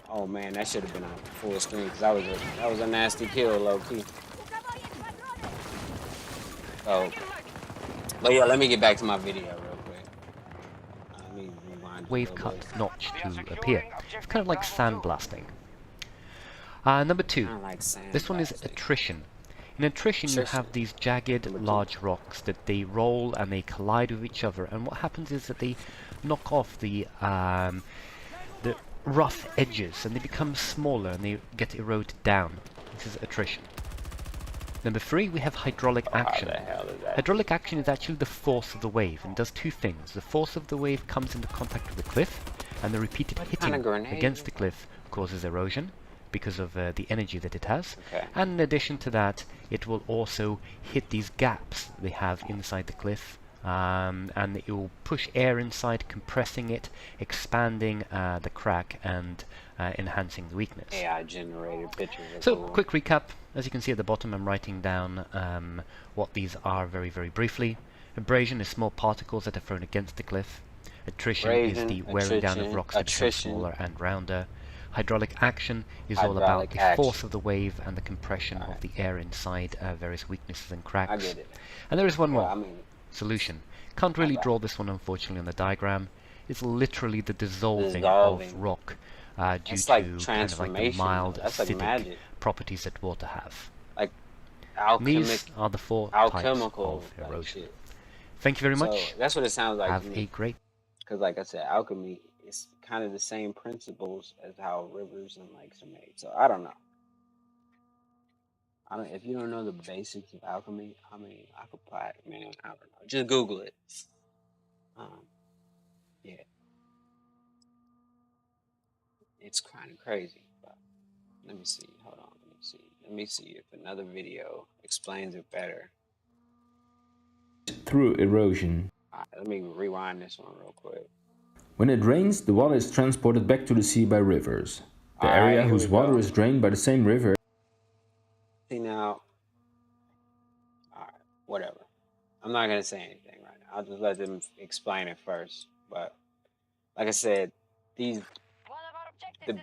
Oh man, that should have been on full screen because that was a nasty kill, low key. Oh, but yeah, let me get back to my video real quick. Let me rewind. Wave cut notch to appear. It's kind of like sandblasting. Number 2. This one is attrition. In attrition, you have these jagged, large rocks that they roll and they collide with each other. And what happens is that they knock off the rough edges and they become smaller and they get eroded down. This is attrition. Number 3, we have hydraulic action. How the hell is that? Hydraulic action is actually the force of the wave and does 2 things. The force of the wave comes into contact with the cliff, and the repeated hitting against the cliff causes erosion because of the energy that it has. Okay. And in addition to that, it will also hit these gaps they have inside the cliff, and it will push air inside, compressing it, expanding the crack, and enhancing the weakness. AI generated pictures. So, quick recap. As you can see at the bottom, I'm writing down what these are very, very briefly. Abrasion is small particles that are thrown against the cliff. Attrition is the wearing down of rocks that become smaller and rounder. Hydraulic action is all about the force of the wave and the compression of the air inside various weaknesses and cracks. I get it. And there is one more. Well, I mean, solution. Can't really draw this one, unfortunately, on the diagram. It's literally the dissolving of rock due to like kind of like the mild That's like acidic magic. properties that water have. Like These are the 4 types of erosion. Shit. Thank you very So much. that's what it sounds like. Have a great. Because like I said, alchemy is kind of the same principles as how rivers and lakes are made. So I don't know. If you don't know the basics of alchemy, I mean, I could probably, man, I don't know. Just Google it. Yeah. It's kind of crazy. But let me see. Hold on. Let me see if another video explains it better. Through erosion. Alright, let me rewind this one real quick. When it rains, the water is transported back to the sea by rivers. The area whose water is drained by the same river. See now, alright, whatever. I'm not gonna say anything right now. I'll just let them explain it first. But like I said, the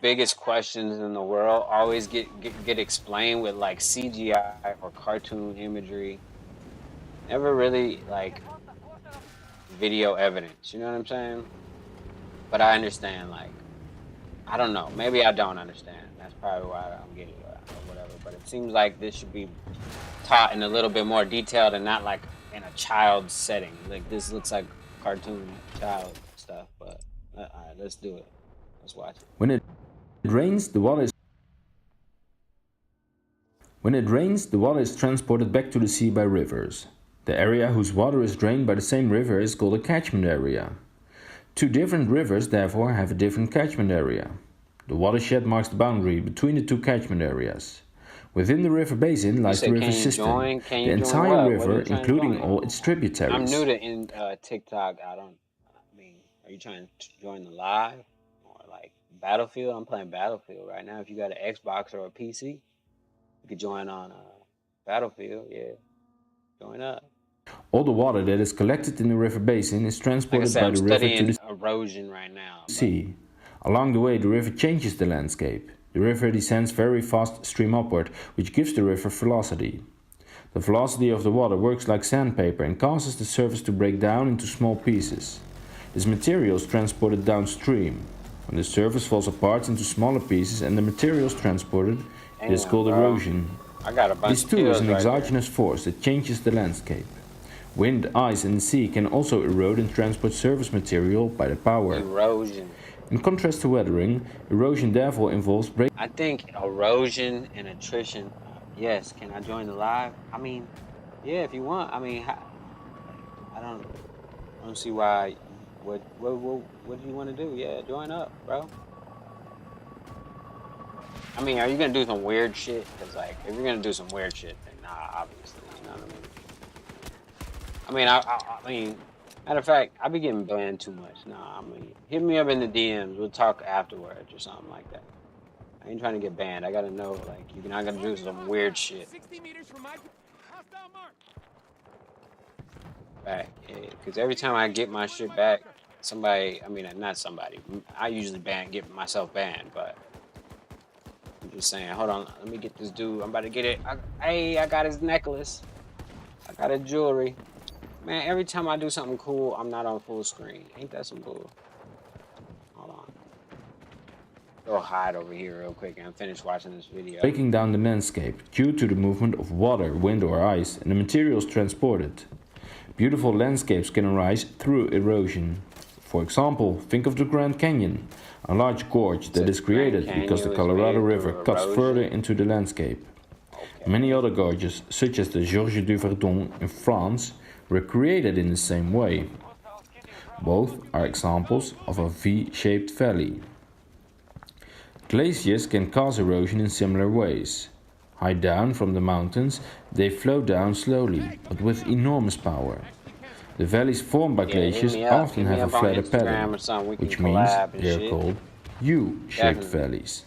biggest questions in the world always get explained with like CGI or cartoon imagery. Never really like video evidence. You know what I'm saying? But I understand. Like, I don't know. Maybe I don't understand. That's probably why I'm getting it or whatever. But it seems like this should be taught in a little bit more detail and not like in a child's setting. Like this looks like cartoon child stuff. But all right, let's do it. Let's watch it. When it rains, the water is transported back to the sea by rivers. The area whose water is drained by the same river is called a catchment area. 2 different rivers therefore have a different catchment area. The watershed marks the boundary between the 2 catchment areas. Within the river basin lies the river system, the entire river, including all its tributaries. I'm new to TikTok. Are you trying to join the live? Or like Battlefield? I'm playing Battlefield right now. If you got an Xbox or a PC, you could join on Battlefield, yeah. Join up. All the water that is collected in the river basin is transported by the river to the erosion right now. sea. Along the way, the river changes the landscape. The river descends very fast stream upward, which gives the river velocity. The velocity of the water works like sandpaper and causes the surface to break down into small pieces. This material is transported downstream. When the surface falls apart into smaller pieces and the material is transported, it is called erosion. This too is an exogenous force that changes the landscape. Wind, ice and the sea can also erode and transport surface material by the power. Erosion. In contrast to weathering, erosion therefore involves breaking. I think erosion and attrition. Yes, can I join the live? I mean, yeah, if you want. I mean, I don't see why. What do you want to do? Yeah, join up, bro. I mean, are you gonna do some weird shit? Cause like, if you're gonna do some weird shit, then nah, obviously, you know what I mean? I mean, matter of fact, I be getting banned too much. Nah, I mean, hit me up in the DMs. We'll talk afterwards or something like that. I ain't trying to get banned. I gotta know, like, you're not gonna do some weird shit. 60 meters from my hostile mark. Back, yeah, cause every time I get my shit back, not somebody. I usually get myself banned, but. I'm just saying, hold on, let me get this dude. I'm about to get it. I got his necklace. I got his jewelry. Man, every time I do something cool, I'm not on full screen. Ain't that some bull? Hold on. Go hide over here real quick and finish watching this video. Breaking down the landscape due to the movement of water, wind or ice and the materials transported. Beautiful landscapes can arise through erosion. For example, think of the Grand Canyon, a large gorge that is created because the Colorado River cuts further into the landscape. Many other gorges, such as the Georges du Verdon in France, were created in the same way. Both are examples of a V-shaped valley. Glaciers can cause erosion in similar ways. High down from the mountains, they flow down slowly, but with enormous power. The valleys formed by glaciers often have a flatter pattern, which means they are called U-shaped valleys.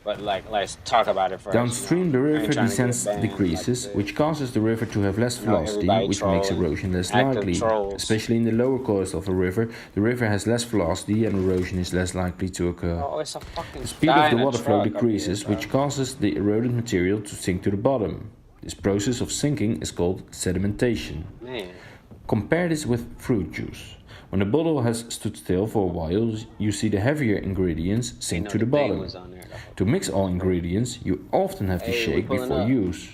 But let's talk about it first. Downstream, the river descent decreases, which causes the river to have less velocity, which makes erosion less likely. Especially in the lower course of a river, the river has less velocity and erosion is less likely to occur. The speed of the water flow decreases, which causes the eroded material to sink to the bottom. This process of sinking is called sedimentation. Compare this with fruit juice. When the bottle has stood still for a while, you see the heavier ingredients sink to the bottom. To mix all ingredients, you often have to shake before use.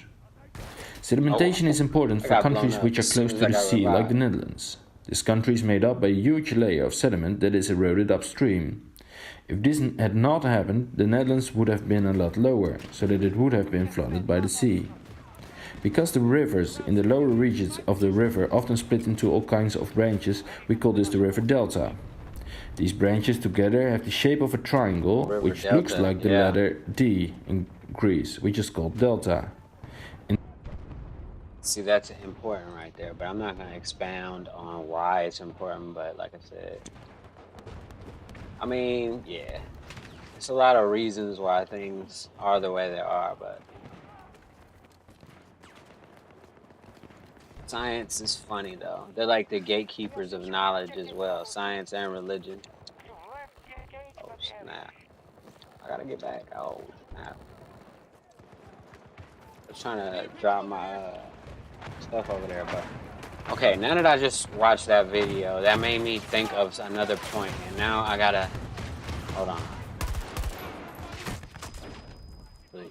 Sedimentation is important for countries which are close to the sea, like the Netherlands. This country is made up by a huge layer of sediment that is eroded upstream. If this had not happened, the Netherlands would have been a lot lower, so that it would have been flooded by the sea. Because the rivers in the lower regions of the river often split into all kinds of branches, we call this the river delta. These branches together have the shape of a triangle, which looks like the letter D in Greece, which is called delta. See, that's important right there, but I'm not going to expound on why it's important, but like I said, I mean, yeah, it's a lot of reasons why things are the way they are, but science is funny though. They're like the gatekeepers of knowledge as well, science and religion. Oh snap, I gotta get back. Oh snap, I was trying to drop my stuff over there, but okay, now that I just watched that video, that made me think of another point, and now I gotta hold on. Please.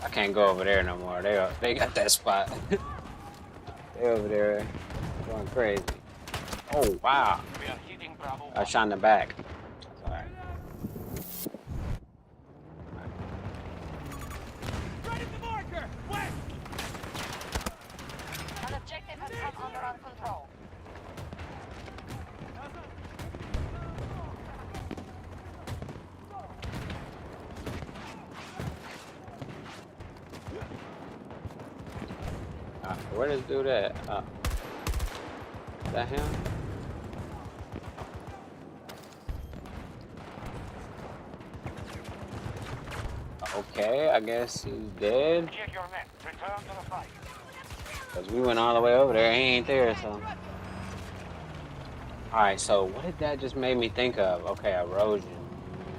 I can't go over there no more. They got that spot. They over there going crazy. Oh wow! I shot in the back. Sorry. An objective has come under our control. Where does dude at? Is that him? Okay, I guess he's dead. Check your men. Return to the fight. Cause we went all the way over there. He ain't there, so. Alright, so what did that just make me think of? Okay, erosion.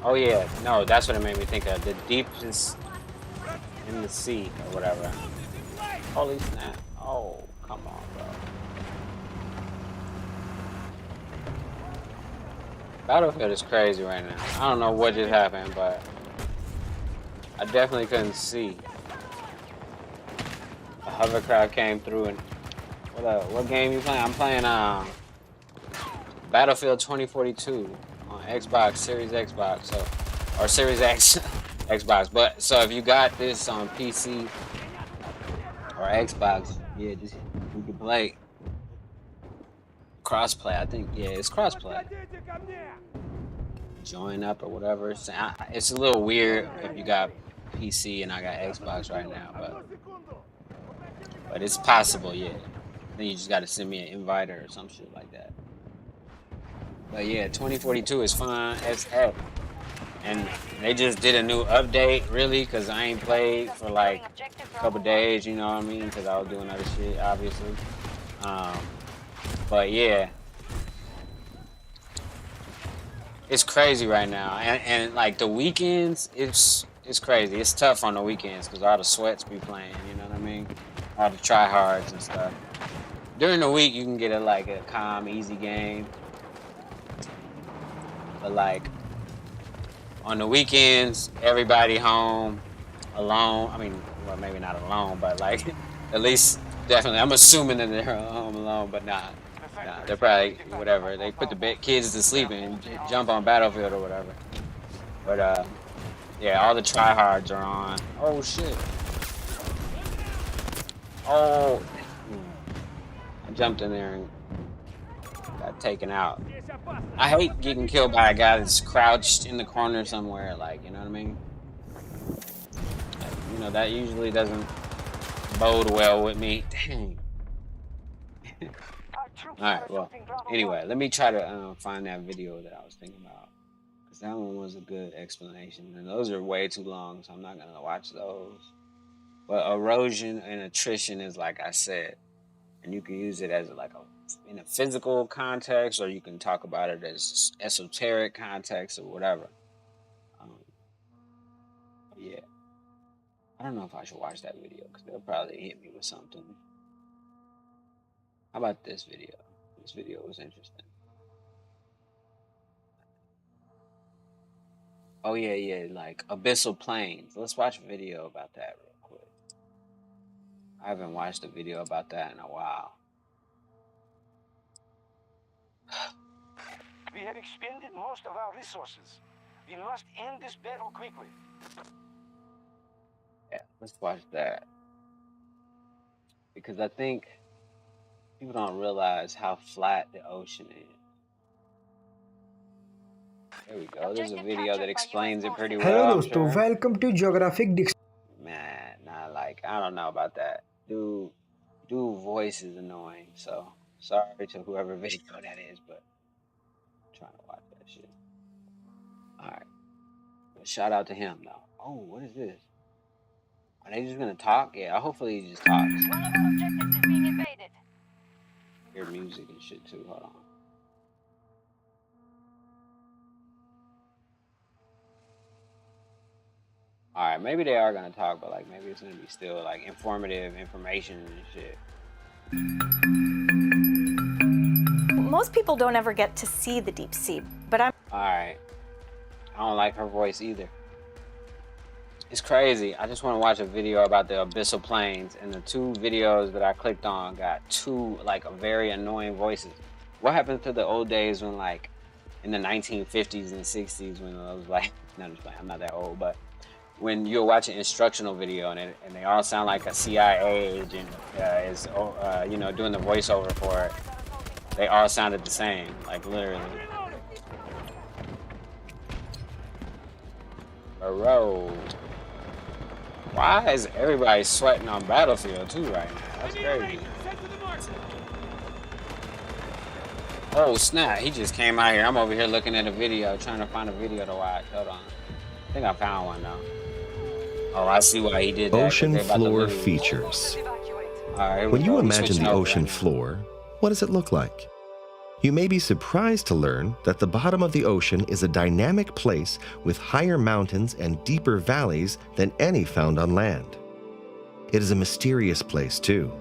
Oh yeah, no, that's what it made me think of. The deepest in the sea or whatever. Holy snap. Oh, come on, bro. Battlefield is crazy right now. I don't know what just happened, but I definitely couldn't see. A hovercraft came through and what game you playing? I'm playing Battlefield 2042 on Xbox, Series Xbox, so or Series X Xbox. But so if you got this on PC or Xbox, yeah, just we can play crossplay. I think it's crossplay. Join up or whatever. It's a little weird if you got PC and I got Xbox right now, but it's possible, yeah. Then you just got to send me an invite or some shit like that. But yeah, 2042 is fun as heck. And they just did a new update, really, because I ain't played for like a couple days, you know what I mean? Because I was doing other shit, obviously. But yeah. It's crazy right now. And like the weekends, it's crazy. It's tough on the weekends because all the sweats be playing, you know what I mean? All the tryhards and stuff. During the week, you can get a calm, easy game. But like on the weekends, everybody home, alone. I mean, well, maybe not alone, but like at least definitely. I'm assuming that they're home alone, but nah, they're probably whatever. They put the kids to sleep and jump on Battlefield or whatever. But yeah, all the tryhards are on. Oh shit. Oh, I jumped in there and got taken out. I hate getting killed by a guy that's crouched in the corner somewhere, like, you know what I mean? Like, you know, that usually doesn't bode well with me. Dang. Alright, well, anyway, let me try to find that video that I was thinking about. Because that one was a good explanation. And those are way too long, so I'm not going to watch those. But erosion and attrition is like I said. And you can use it as in a physical context, or you can talk about it as esoteric context or whatever. Yeah. I don't know if I should watch that video because they'll probably hit me with something. How about this video? This video was interesting. Oh yeah, like abyssal plains. Let's watch a video about that real quick. I haven't watched a video about that in a while. We have expended most of our resources. We must end this battle quickly. Yeah, let's watch that. Because I think people don't realize how flat the ocean is. There we go. There's a video that explains it pretty well. Hello, dosto. Welcome to Geographic Dictionary. Man, nah, like, I don't know about that. Dude voice is annoying. So, sorry to whoever video that is, but I'm trying to watch that shit. Alright. Shout out to him, though. Oh, what is this? Are they just gonna talk? Yeah, hopefully he just talks. One of our objectives is being invaded. Hear music and shit too. Hold on. Alright, maybe they are gonna talk, but like maybe it's gonna be still like informative information and shit. Most people don't ever get to see the deep sea, but I'm... Alright. I don't like her voice either. It's crazy. I just want to watch a video about the abyssal plains, and the two videos that I clicked on got two like very annoying voices. What happened to the old days when like in the 1950s and 60s when I was like, no, I'm not that old, but when you're watching an instructional video and they all sound like a CIA agent is you know, doing the voiceover for it, they all sounded the same, like literally. Bro, why is everybody sweating on Battlefield 2 right now? That's crazy. Oh snap, he just came out here. I'm over here looking at a video, trying to find a video to watch. Hold on. I think I found one though. Oh, I see why he did that. Ocean floor features. When you imagine the ocean floor, what does it look like? You may be surprised to learn that the bottom of the ocean is a dynamic place with higher mountains and deeper valleys than any found on land. It is a mysterious place too.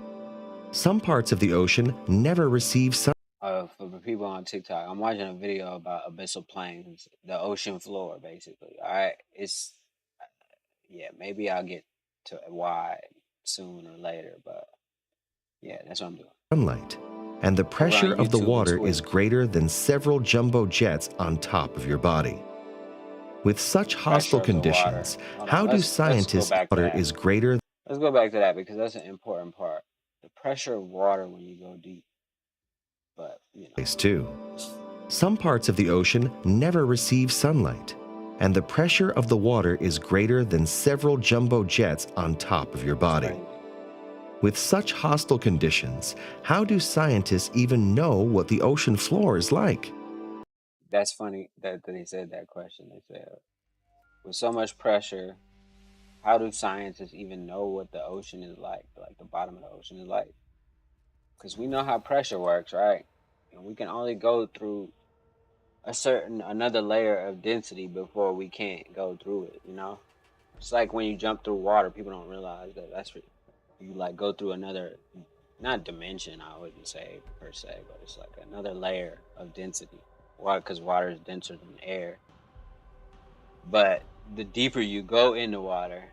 Some parts of the ocean never receive sun. For the people on TikTok, I'm watching a video about abyssal plains, the ocean floor, basically. All right, it's yeah, maybe I'll get to why soon or later, but yeah, that's what I'm doing. Sunlight, and the pressure of the water is greater than several jumbo jets on top of your body. With such hostile conditions, how do scientists water is greater? Let's go back to that because that's an important part. The pressure of water when you go deep. But, you know. Too. Some parts of the ocean never receive sunlight, and the pressure of the water is greater than several jumbo jets on top of your body. With such hostile conditions, how do scientists even know what the ocean floor is like? That's funny that they said that question. They said, with so much pressure, how do scientists even know what the ocean is like the bottom of the ocean is like? Because we know how pressure works, right? And we can only go through another layer of density before we can't go through it, you know? It's like when you jump through water, people don't realize that that's what you like go through another, not dimension, I wouldn't say per se, but it's like another layer of density. Why? Because water is denser than air. But the deeper you go in the water,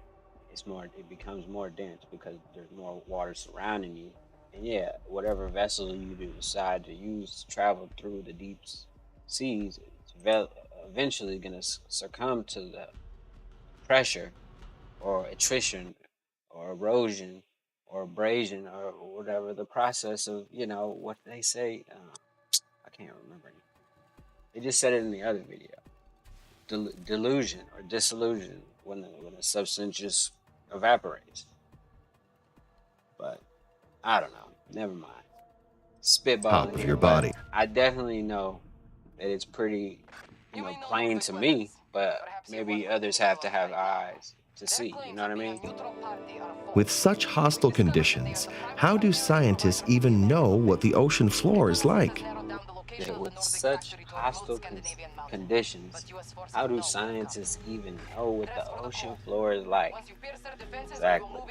it becomes more dense because there's more water surrounding you. And yeah, whatever vessel you decide to use to travel through the deep seas, it's eventually going to succumb to the pressure or attrition or erosion or abrasion or whatever the process of, you know, what they say. I can't remember. They just said it in the other video. Delusion or dissolution when a substance just evaporates. But I don't know. Never mind. Spitballing top of your body. I definitely know that it's pretty, you know, plain to me, but maybe others have to have eyes to see. You know what I mean? With such hostile conditions, how do scientists even know what the ocean floor is like? that with such hostile conditions, how do scientists even know what the ocean floor is like? Exactly.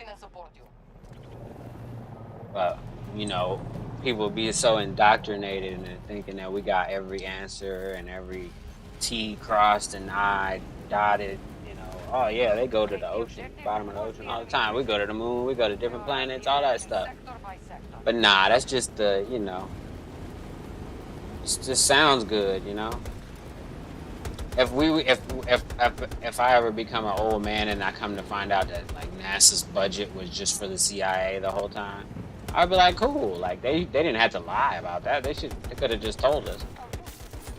But, you know, people be so indoctrinated into thinking that we got every answer and every T crossed and I dotted, you know. Oh yeah, they go to the ocean, bottom of the ocean all the time. We go to the moon, we go to different planets, all that stuff. But nah, that's just the, you know, it just sounds good, you know. If I ever become an old man and I come to find out that like NASA's budget was just for the CIA the whole time, I'd be like, cool. Like they didn't have to lie about that. They could have just told us,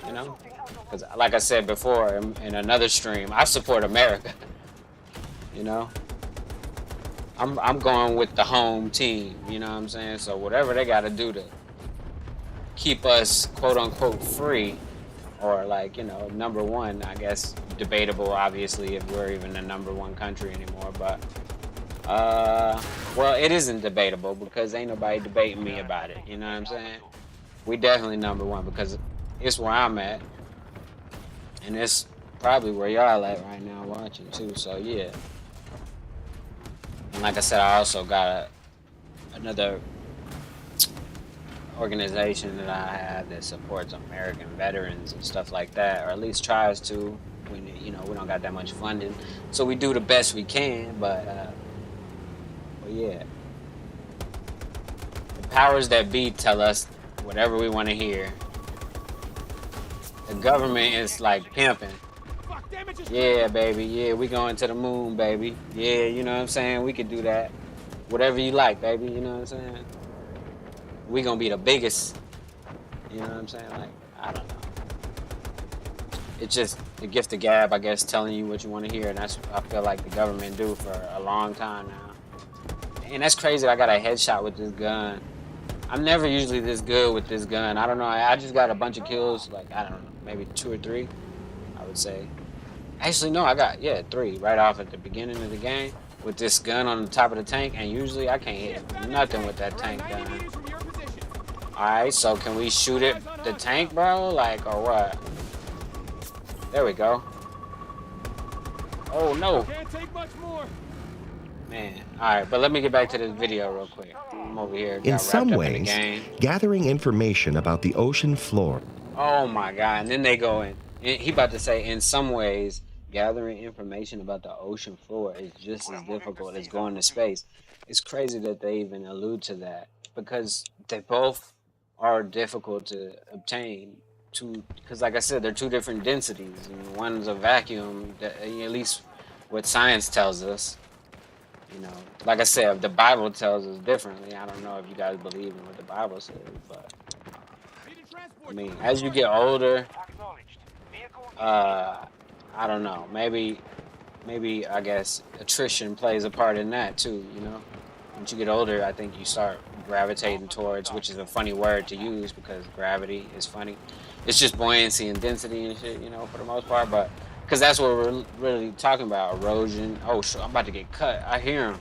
you know. Because like I said before in another stream, I support America. You know, I'm going with the home team. You know what I'm saying? So whatever they got to do to keep us quote unquote free, or like, you know, number one, I guess debatable obviously if we're even the number one country anymore, but well, it isn't debatable because ain't nobody debating me about it. You know what I'm saying? We definitely number one because it's where I'm at. And it's probably where y'all at right now watching too, so yeah. And like I said, I also got another organization that I have that supports American veterans and stuff like that, or at least tries to. When, you know, we don't got that much funding, so we do the best we can, but yeah. The powers that be tell us whatever we want to hear. The government is like pimping. Yeah, baby. Yeah, we going to the moon, baby. Yeah, you know what I'm saying? We could do that. Whatever you like, baby. You know what I'm saying? We gonna be the biggest. You know what I'm saying? Like, I don't know. It's just the gift of gab, I guess, telling you what you want to hear. And that's what I feel like the government do for a long time now. And that's crazy. I got a headshot with this gun. I'm never usually this good with this gun. I don't know. I just got a bunch of kills. Like, I don't know. Maybe 2 or 3, I would say. Actually, no, I got, 3 right off at the beginning of the game with this gun on the top of the tank, and usually I can't hit nothing with that tank gun. Alright, so can we shoot it, the tank, bro? Like, or what? There we go. Oh, no. Man, alright, but let me get back to this video real quick. I'm over here. In some ways, gathering information about the ocean floor. Oh my God, and then they go in. He about to say, in some ways, gathering information about the ocean floor is just as difficult as going to space. It's crazy that they even allude to that because they both are difficult to obtain. Because like I said, they're two different densities. And one's a vacuum, at least what science tells us. You know, like I said, the Bible tells us differently. I don't know if you guys believe in what the Bible says, but I mean, as you get older, I don't know. Maybe I guess attrition plays a part in that too. You know, once you get older, I think you start gravitating towards, which is a funny word to use because gravity is funny. It's just buoyancy and density and shit, you know, for the most part. But because that's what we're really talking about, erosion. Oh, shit, I'm about to get cut. I hear him.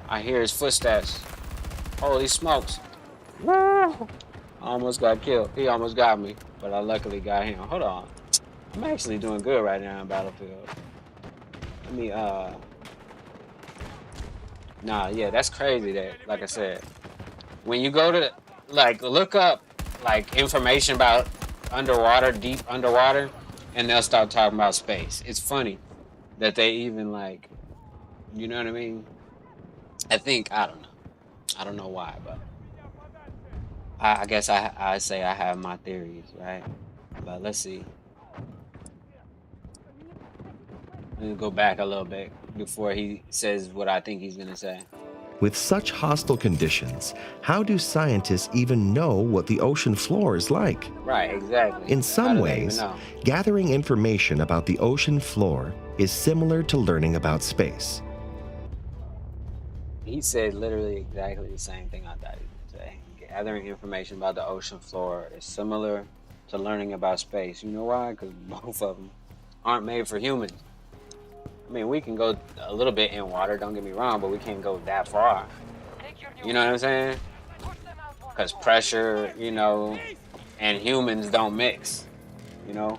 I hear his footsteps. Holy smokes! Woo! I almost got killed. He almost got me, but I luckily got him. Hold on. I'm actually doing good right now in Battlefield. Let me, nah, yeah, that's crazy that, like I said, when you go to, like, look up, like, information about underwater, deep underwater, and they'll start talking about space. It's funny that they even, like, you know what I mean? I think, I don't know why, but I guess I say I have my theories, right? But let's see. Let me go back a little bit before he says what I think he's gonna say. With such hostile conditions, how do scientists even know what the ocean floor is like? Right, exactly. In some ways, gathering information about the ocean floor is similar to learning about space. He said literally exactly the same thing I thought he would say. Gathering information about the ocean floor is similar to learning about space. You know why? Because both of them aren't made for humans. I mean, we can go a little bit in water, don't get me wrong, but we can't go that far. You know what I'm saying? Because pressure, you know, and humans don't mix, you know?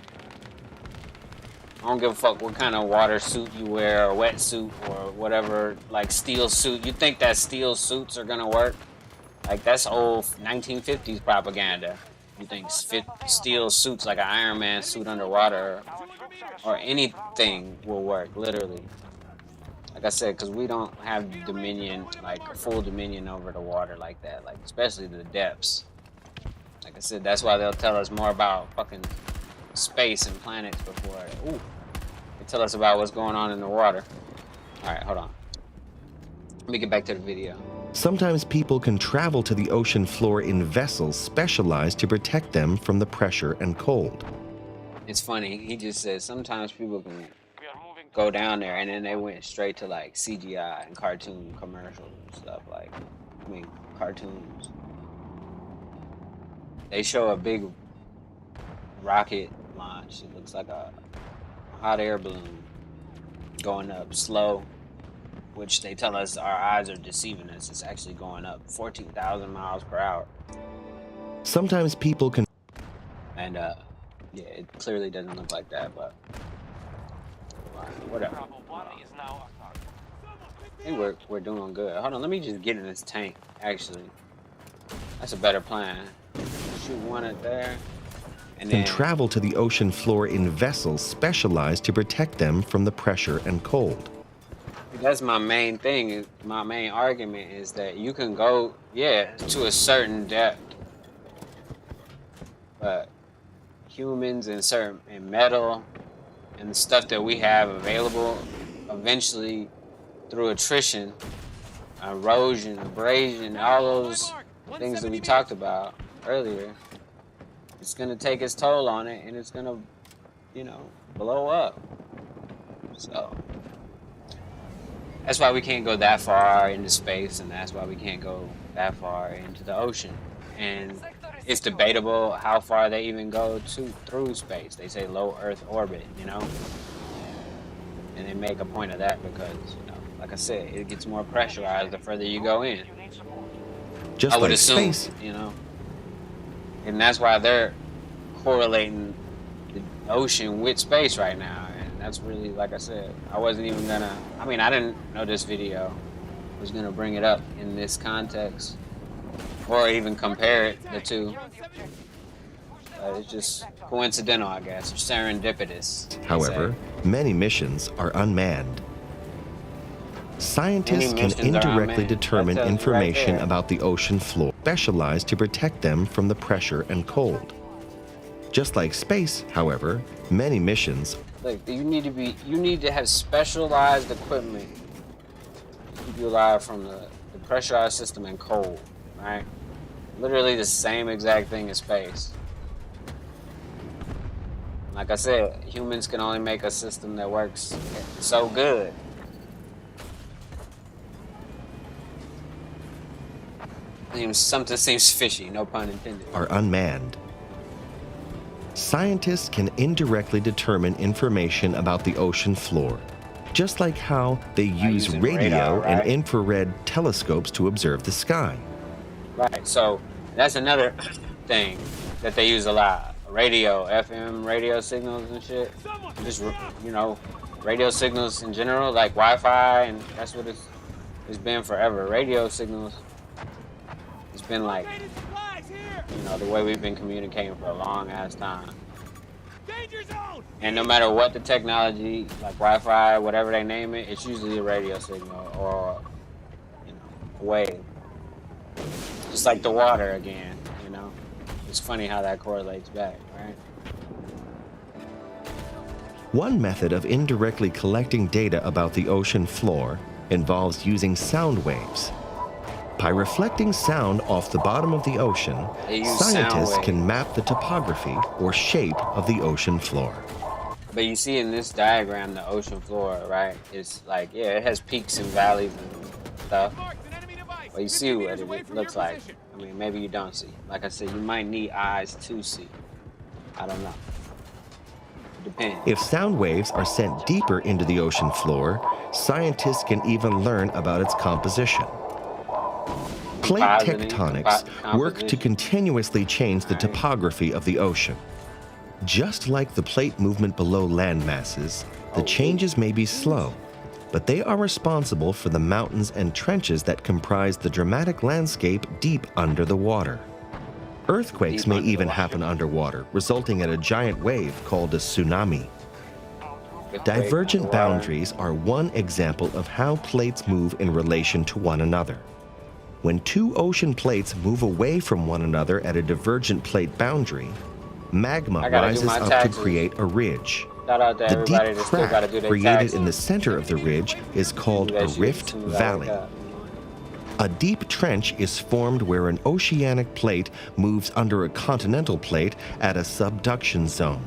I don't give a fuck what kind of water suit you wear, or wetsuit, or whatever, like steel suit. You think that steel suits are gonna work? Like, that's old 1950s propaganda. You think steel suits, like an Iron Man suit underwater, or anything will work, literally. Like I said, because we don't have dominion, like full dominion over the water like that, like especially the depths. Like I said, that's why they'll tell us more about fucking space and planets before they tell us about what's going on in the water. Alright, hold on. Let me get back to the video. Sometimes people can travel to the ocean floor in vessels specialized to protect them from the pressure and cold. It's funny, he just said sometimes people can go down there, and then they went straight to like CGI and cartoon commercials and stuff, like, I mean, cartoons. They show a big rocket launch. It looks like a hot air balloon going up slow, which they tell us our eyes are deceiving us. It's actually going up 14,000 miles per hour. Sometimes people can... And, yeah, it clearly doesn't look like that, but... whatever. I think we're doing good. Hold on, let me just get in this tank, actually. That's a better plan. Shoot one at there. And then travel to the ocean floor in vessels specialized to protect them from the pressure and cold. That's my main thing. My main argument is that you can go, yeah, to a certain depth, but humans and metal and the stuff that we have available, eventually through attrition, erosion, abrasion, all those things that we talked about earlier, it's gonna take its toll on it, and it's gonna, you know, blow up. So that's why we can't go that far into space, and that's why we can't go that far into the ocean. And it's debatable how far they even go through space. They say low Earth orbit, you know? And they make a point of that because, you know, like I said, it gets more pressurized the further you go in. Just I would like assume, space. you know? And that's why they're correlating the ocean with space right now. And that's really, like I said, I wasn't even gonna, I mean, I didn't know this video was gonna bring it up in this context, or even compare it, the two. It's just coincidental, I guess, or serendipitous. However, many missions are unmanned. Scientists can indirectly determine information about the ocean floor, specialized to protect them from the pressure and cold. Just like space, however, many missions. Like, you need to have specialized equipment to keep you alive from the pressurized system and cold, right? Literally the same exact thing as space. Like I said, humans can only make a system that works so good. Something seems fishy, no pun intended. Are unmanned. Scientists can indirectly determine information about the ocean floor, just like how they use radio radar, right? And infrared telescopes to observe the sky. Right, so that's another thing that they use a lot. Radio, FM radio signals and shit. Just, you know, radio signals in general, like Wi-Fi, and that's what it's been forever. Radio signals, it's been like, you know, the way we've been communicating for a long ass time. And no matter what the technology, like Wi-Fi, whatever they name it, it's usually a radio signal or, you know, a wave. Just like the water again, you know. It's funny how that correlates back, right? One method of indirectly collecting data about the ocean floor involves using sound waves. By reflecting sound off the bottom of the ocean, scientists can map the topography or shape of the ocean floor. But you see in this diagram, the ocean floor, right? It's like, yeah, it has peaks and valleys and stuff. But you see what it looks like. I mean, maybe you don't see. Like I said, you might need eyes to see. I don't know. Depends. If sound waves are sent deeper into the ocean floor, scientists can even learn about its composition. Plate tectonics work to continuously change the topography of the ocean. Just like the plate movement below land masses, the changes may be slow, but they are responsible for the mountains and trenches that comprise the dramatic landscape deep under the water. Earthquakes may even happen underwater, resulting in a giant wave called a tsunami. Divergent boundaries are one example of how plates move in relation to one another. When two ocean plates move away from one another at a divergent plate boundary, magma rises up to create a ridge. The deep crack created in the center of the ridge is called a rift valley. A deep trench is formed where an oceanic plate moves under a continental plate at a subduction zone.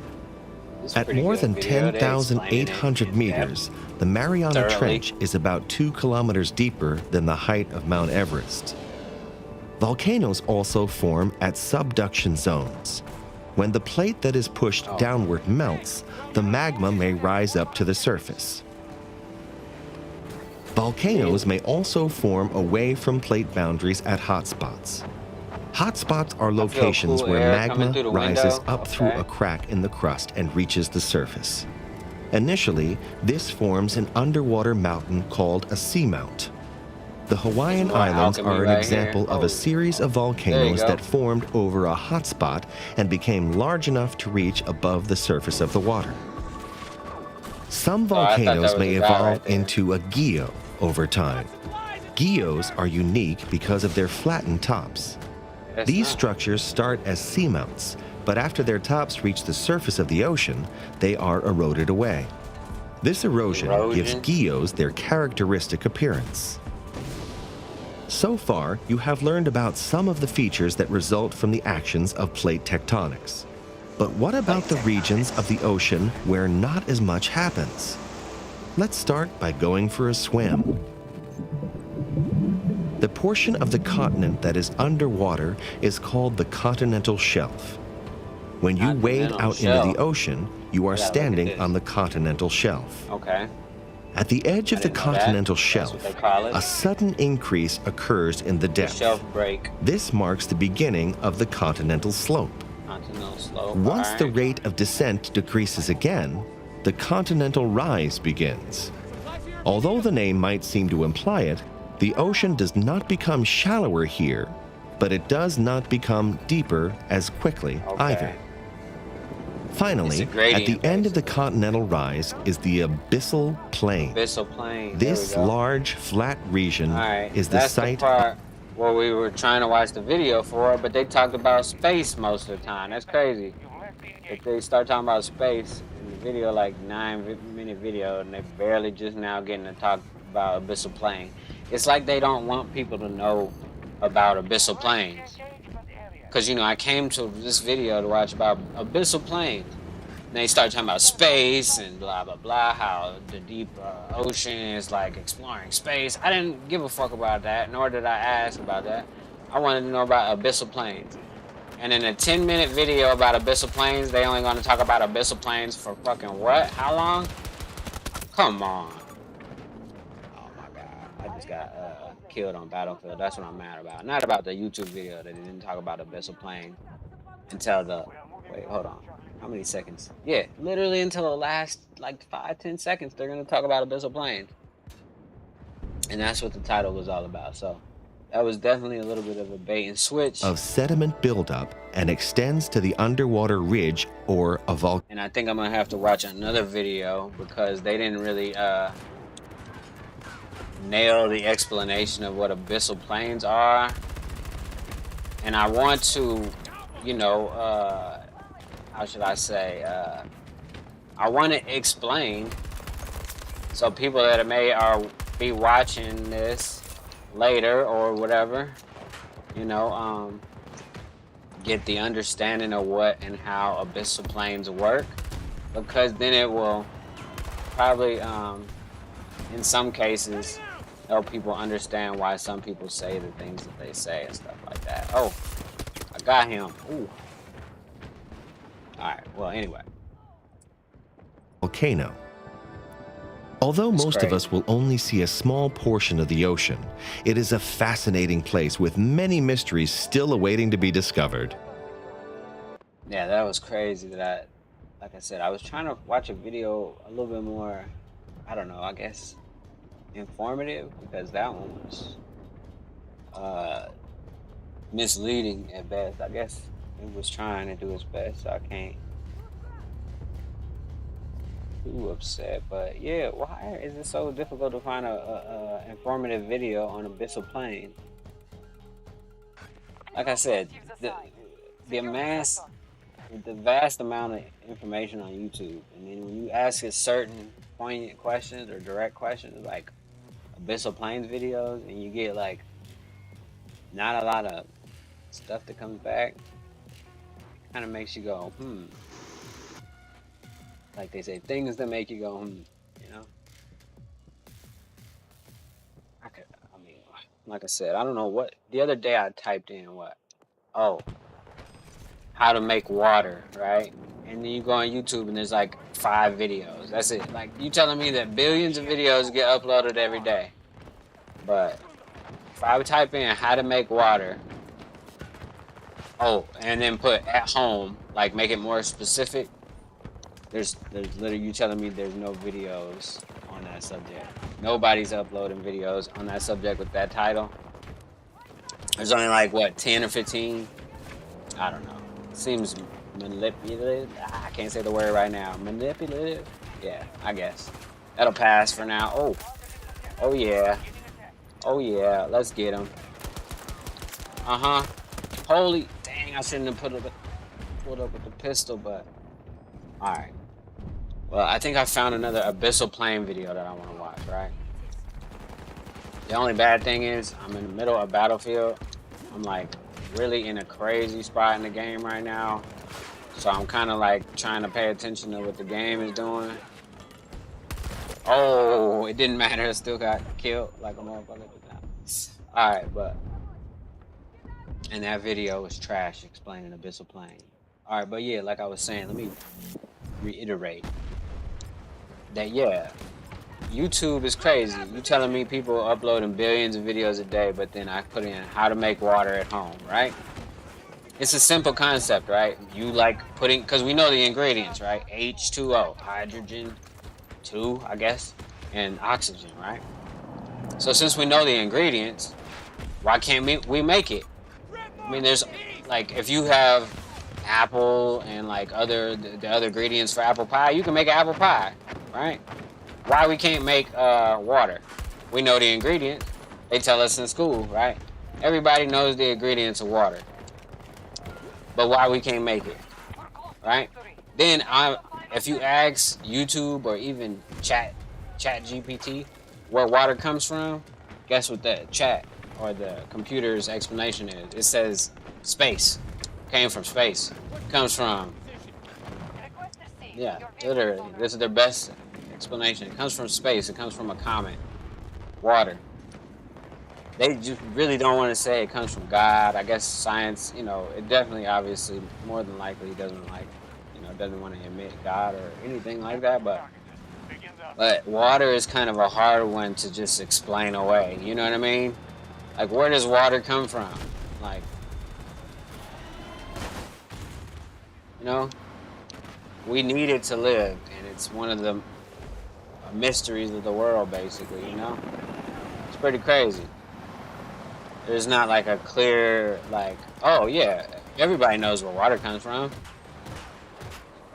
At more than 10,800 meters, the Mariana Trench is about 2 kilometers deeper than the height of Mount Everest. Volcanoes also form at subduction zones. When the plate that is pushed downward melts, the magma may rise up to the surface. Volcanoes may also form away from plate boundaries at hotspots. Hotspots are locations where magma rises up through a crack in the crust and reaches the surface. Initially, this forms an underwater mountain called a seamount. The Hawaiian Islands are an example of a series of volcanoes that formed over a hotspot and became large enough to reach above the surface of the water. Some volcanoes may evolve into a guyot over time. Guyots are unique because of their flattened tops. These structures start as seamounts, but after their tops reach the surface of the ocean, they are eroded away. This erosion gives guyots their characteristic appearance. So far, you have learned about some of the features that result from the actions of plate tectonics. But what about the regions of the ocean where not as much happens? Let's start by going for a swim. The portion of the continent that is underwater is called the continental shelf. When you wade out into the ocean, you are standing on the continental shelf. Okay. At the edge of the continental shelf, a sudden increase occurs in the depth. Shelf break. This marks the beginning of the continental slope. Once the rate of descent decreases again, the continental rise begins. Although the name might seem to imply it, the ocean does not become shallower here, but it does not become deeper as quickly either. Finally, at the end of the continental rise is the abyssal plain. This large, flat region is the site. That's the part where we were trying to watch the video for, but they talked about space most of the time. That's crazy. If they start talking about space in the video, like 9-minute video, and they're barely just now getting to talk about abyssal plain. It's like they don't want people to know about abyssal plains. Because, you know, I came to this video to watch about abyssal plains. And they start talking about space and blah, blah, blah, how the deep ocean is like exploring space. I didn't give a fuck about that, nor did I ask about that. I wanted to know about abyssal plains. And in a 10-minute video about abyssal plains, they only going to talk about abyssal plains for fucking what? How long? Come on. I just got killed on Battlefield. That's what I'm mad about. Not about the YouTube video that they didn't talk about abyssal plain until the... Wait, hold on. How many seconds? Yeah, literally until the last, like, 5-10 seconds, they're going to talk about abyssal plains. And that's what the title was all about. So that was definitely a little bit of a bait and switch. Of sediment buildup and extends to the underwater ridge or a volcano. And I think I'm going to have to watch another video because they didn't really... nail the explanation of what abyssal plains are, and I want to, you know, how should I say, I want to explain so people that may be watching this later or whatever, you know, get the understanding of what and how abyssal plains work, because then it will probably in some cases help people understand why some people say the things that they say and stuff like that. Oh, I got him. Ooh. Alright, well, anyway. Volcano. Although most of us will only see a small portion of the ocean, it is a fascinating place with many mysteries still awaiting to be discovered. Yeah, that was crazy that like I said, I was trying to watch a video a little bit more, I don't know, I guess informative, because that one was misleading at best. I guess it was trying to do its best, so I can't too upset. But yeah, why is it so difficult to find a informative video on Abyssal Plain? Like I said, the vast amount of information on YouTube, and then when you ask it certain poignant questions or direct questions like Abyssal Plains videos, and you get like not a lot of stuff that comes back, it kind of makes you go, like they say, things that make you go, you know? I mean, like I said, I don't know what, the other day I typed in what? Oh, how to make water, right? And then you go on YouTube and there's like 5 videos. That's it. Like, you telling me that billions of videos get uploaded every day. But if I would type in how to make water, oh, and then put at home, like make it more specific, there's literally, you telling me there's no videos on that subject. Nobody's uploading videos on that subject with that title. There's only like, what, 10 or 15? I don't know. Seems manipulative. I can't say the word right now. Manipulative? Yeah, I guess. That'll pass for now. Oh yeah. Oh yeah, let's get him. Holy, dang, I shouldn't have pulled up with the pistol, but alright. Well, I think I found another Abyssal Plain video that I want to watch, right? The only bad thing is I'm in the middle of Battlefield. I'm like really in a crazy spot in the game right now, so I'm kind of like trying to pay attention to what the game is doing. Oh, it didn't matter, I still got killed like a motherfucker. Alright, but and that video was trash explaining Abyssal Plain. Alright, but yeah, like I was saying, let me reiterate that yeah, YouTube is crazy. You telling me people are uploading billions of videos a day, but then I put in how to make water at home, right? It's a simple concept, right? You like putting, because we know the ingredients, right? H2O, hydrogen, 2, I guess, and oxygen, right? So since we know the ingredients, why can't we make it? I mean, there's like, if you have apple and like the other ingredients for apple pie, you can make an apple pie, right? Why we can't make water? We know the ingredients. They tell us in school, right? Everybody knows the ingredients of water. But why we can't make it, right? Then if you ask YouTube or even Chat GPT where water comes from, guess what the chat or the computer's explanation is? It says space. Came from space. Comes from, yeah, literally, this is their best explanation. It comes from space. It comes from a comet. Water. They just really don't want to say it comes from God. I guess science, you know, it definitely, obviously, more than likely doesn't like, you know, doesn't want to admit God or anything like that. But water is kind of a hard one to just explain away. You know what I mean? Like, where does water come from? Like, you know, we need it to live, and it's one of the mysteries of the world, basically, you know? It's pretty crazy. There's not like a clear, like, oh yeah, everybody knows where water comes from.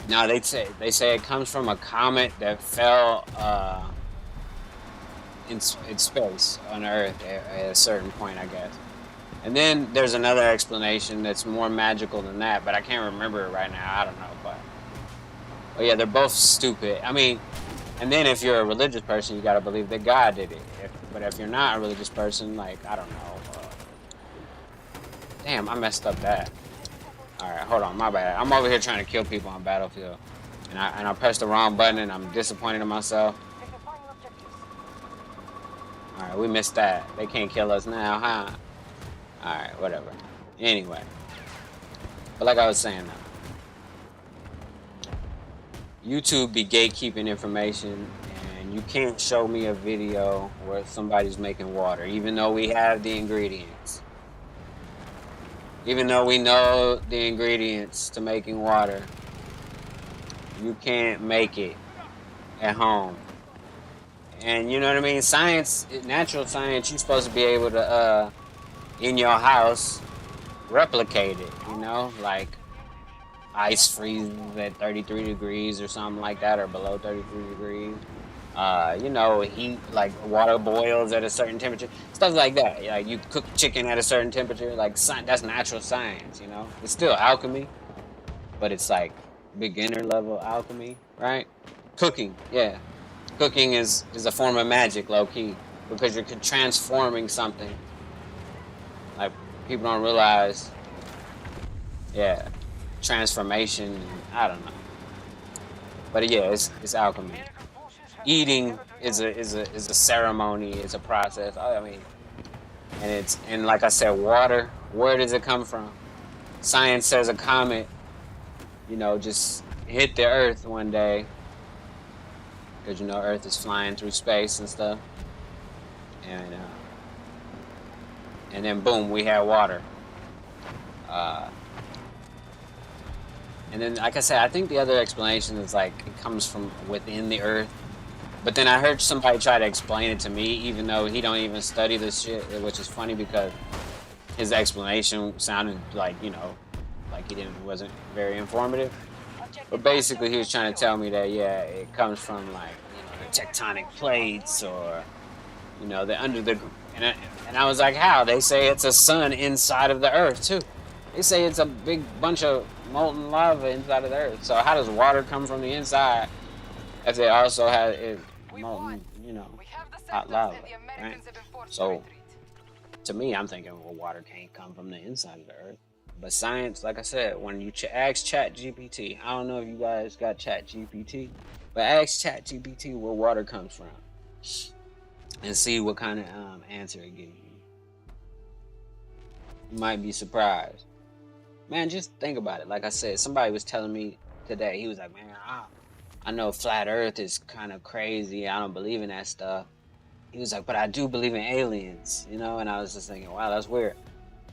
No, they say it comes from a comet that fell in space on Earth at a certain point, I guess. And then there's another explanation that's more magical than that, but I can't remember it right now. I don't know, but yeah, they're both stupid. I mean, and then if you're a religious person, you gotta believe that God did it. But if you're not a religious person, like, I don't know. Damn, I messed up that. Alright, hold on, my bad. I'm over here trying to kill people on Battlefield. And I pressed the wrong button and I'm disappointed in myself. Alright, we missed that. They can't kill us now, huh? Alright, whatever. Anyway. But like I was saying though, YouTube be gatekeeping information, and You can't show me a video where somebody's making water, even though we have the ingredients. Even though we know the ingredients to making water, you can't make it at home. And you know what I mean? Science, natural science, you're supposed to be able to, in your house, replicate it, you know? Like, ice freezes at 33 degrees or something like that, or below 33 degrees. You know, heat, like water boils at a certain temperature, stuff like that. Like you cook chicken at a certain temperature, like that's natural science, you know? It's still alchemy, but it's like beginner level alchemy, right? Cooking, yeah. Cooking is a form of magic, low-key, because you're transforming something. Like, people don't realize, yeah, transformation, I don't know. But yeah, it's alchemy. Eating is a ceremony, it's a process. I mean, and like I said, water, where does it come from? Science says a comet, you know, just hit the Earth one day. Because, you know, Earth is flying through space and stuff. And then, boom, we had water. And then, like I said, I think the other explanation is, like, it comes from within the Earth. But then I heard somebody try to explain it to me, even though he don't even study this shit, which is funny because his explanation sounded like, you know, like he wasn't very informative. But basically, he was trying to tell me that, yeah, it comes from, like, you know, the tectonic plates or, you know, the under the... And I was like, how? They say it's a sun inside of the Earth, too. They say it's a big bunch of molten lava inside of the Earth. So how does water come from the inside if they also have it molten, you know, hot lava, right? So, to me, I'm thinking, well, water can't come from the inside of the Earth. But science, like I said, when you ask ChatGPT, I don't know if you guys got ChatGPT, but ask ChatGPT where water comes from and see what kind of answer it gives you. You might be surprised. Man, just think about it. Like I said, somebody was telling me today, he was like, man, I know flat Earth is kind of crazy. I don't believe in that stuff. He was like, but I do believe in aliens, you know? And I was just thinking, wow, that's weird.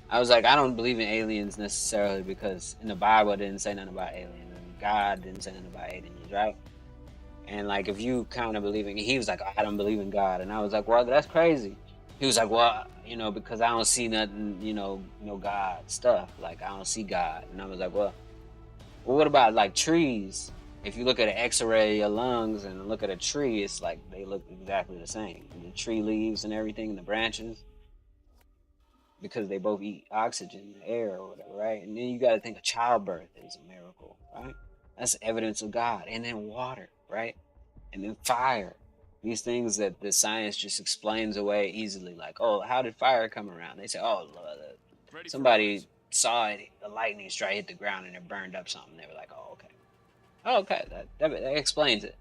I was like, I don't believe in aliens necessarily because in the Bible it didn't say nothing about aliens and God didn't say nothing about aliens, right? And like, if you kind of believe in, he was like, I don't believe in God. And I was like, well, that's crazy. He was like, well, you know, because I don't see nothing, you know, God stuff. Like, I don't see God. And I was like, well, what about like trees? If you look at an X-ray of your lungs and look at a tree, it's like they look exactly the same. The tree leaves and everything, and the branches, because they both eat oxygen, air, or whatever, right? And then you got to think of childbirth is a miracle, right? That's evidence of God. And then water, right? And then fire. These things that the science just explains away easily. Like, oh, how did fire come around? They say, oh, somebody saw it, the lightning strike hit the ground and it burned up something. They were like, oh, okay. Oh, okay, that explains it,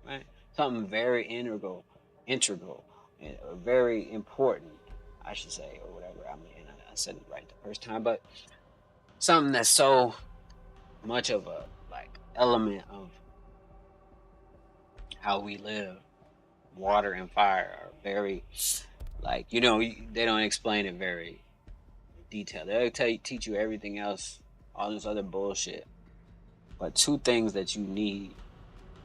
right? Something very integral, or very important, I should say, or whatever. I mean, I said it right the first time, but something that's so much of a like element of how we live. Water and fire are very, like, you know, they don't explain it very detailed. They'll teach you everything else, all this other bullshit. But two things that you need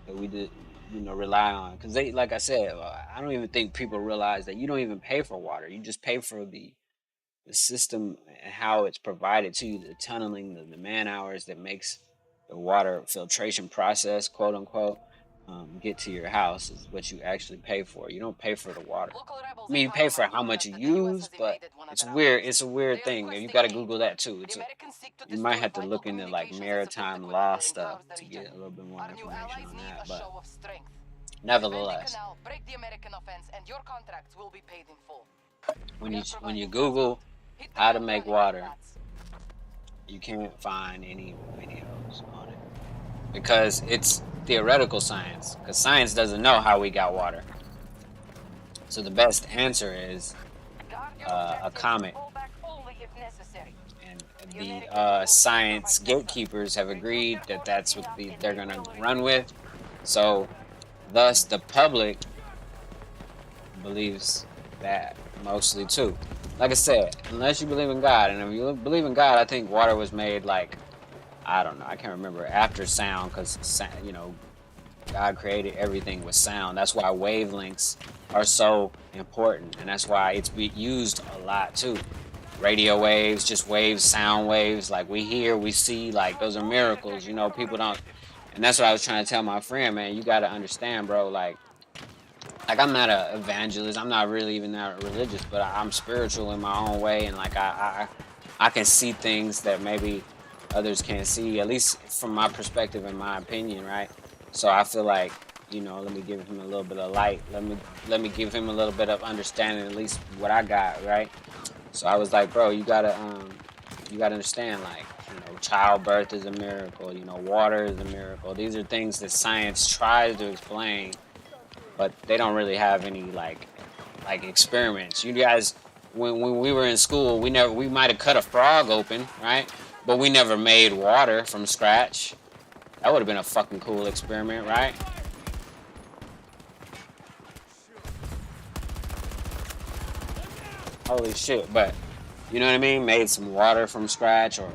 that we did, you know, rely on, because they, like I said, I don't even think people realize that you don't even pay for water. You just pay for the system and how it's provided to you, the tunneling, the man hours that makes the water filtration process, quote unquote, get to your house is what you actually pay for. You don't pay for the water. I mean, you pay for how much you use, but it's weird. It's a weird thing. You got to Google that too. You might have to look into like maritime law stuff to get a little bit more information on that. But nevertheless, when you Google how to make water, you can't find any videos on it because it's theoretical science, because science doesn't know how we got water. So the best answer is a comet. And the science gatekeepers have agreed that that's what they're going to run with. So thus the public believes that mostly too. Like I said, unless you believe in God, and if you believe in God, I think water was made like, I don't know, I can't remember, after sound, because, you know, God created everything with sound. That's why wavelengths are so important, and that's why it's used a lot too. Radio waves, just waves, sound waves, like we hear, we see, like those are miracles, you know. People don't, and that's what I was trying to tell my friend, man. You got to understand, bro, like I'm not an evangelist, I'm not really even that religious, but I'm spiritual in my own way, and like I can see things that maybe others can't see, at least from my perspective and my opinion, right? So I feel like, you know, let me give him a little bit of light, let me give him a little bit of understanding, at least what I got, right? So I was like, bro, you gotta understand, like, you know, childbirth is a miracle, you know, water is a miracle. These are things that science tries to explain, but they don't really have any like experiments. You guys, when we were in school, we might have cut a frog open, right? But we never made water from scratch. That would have been a fucking cool experiment, right? Holy shit, but you know what I mean? Made some water from scratch, or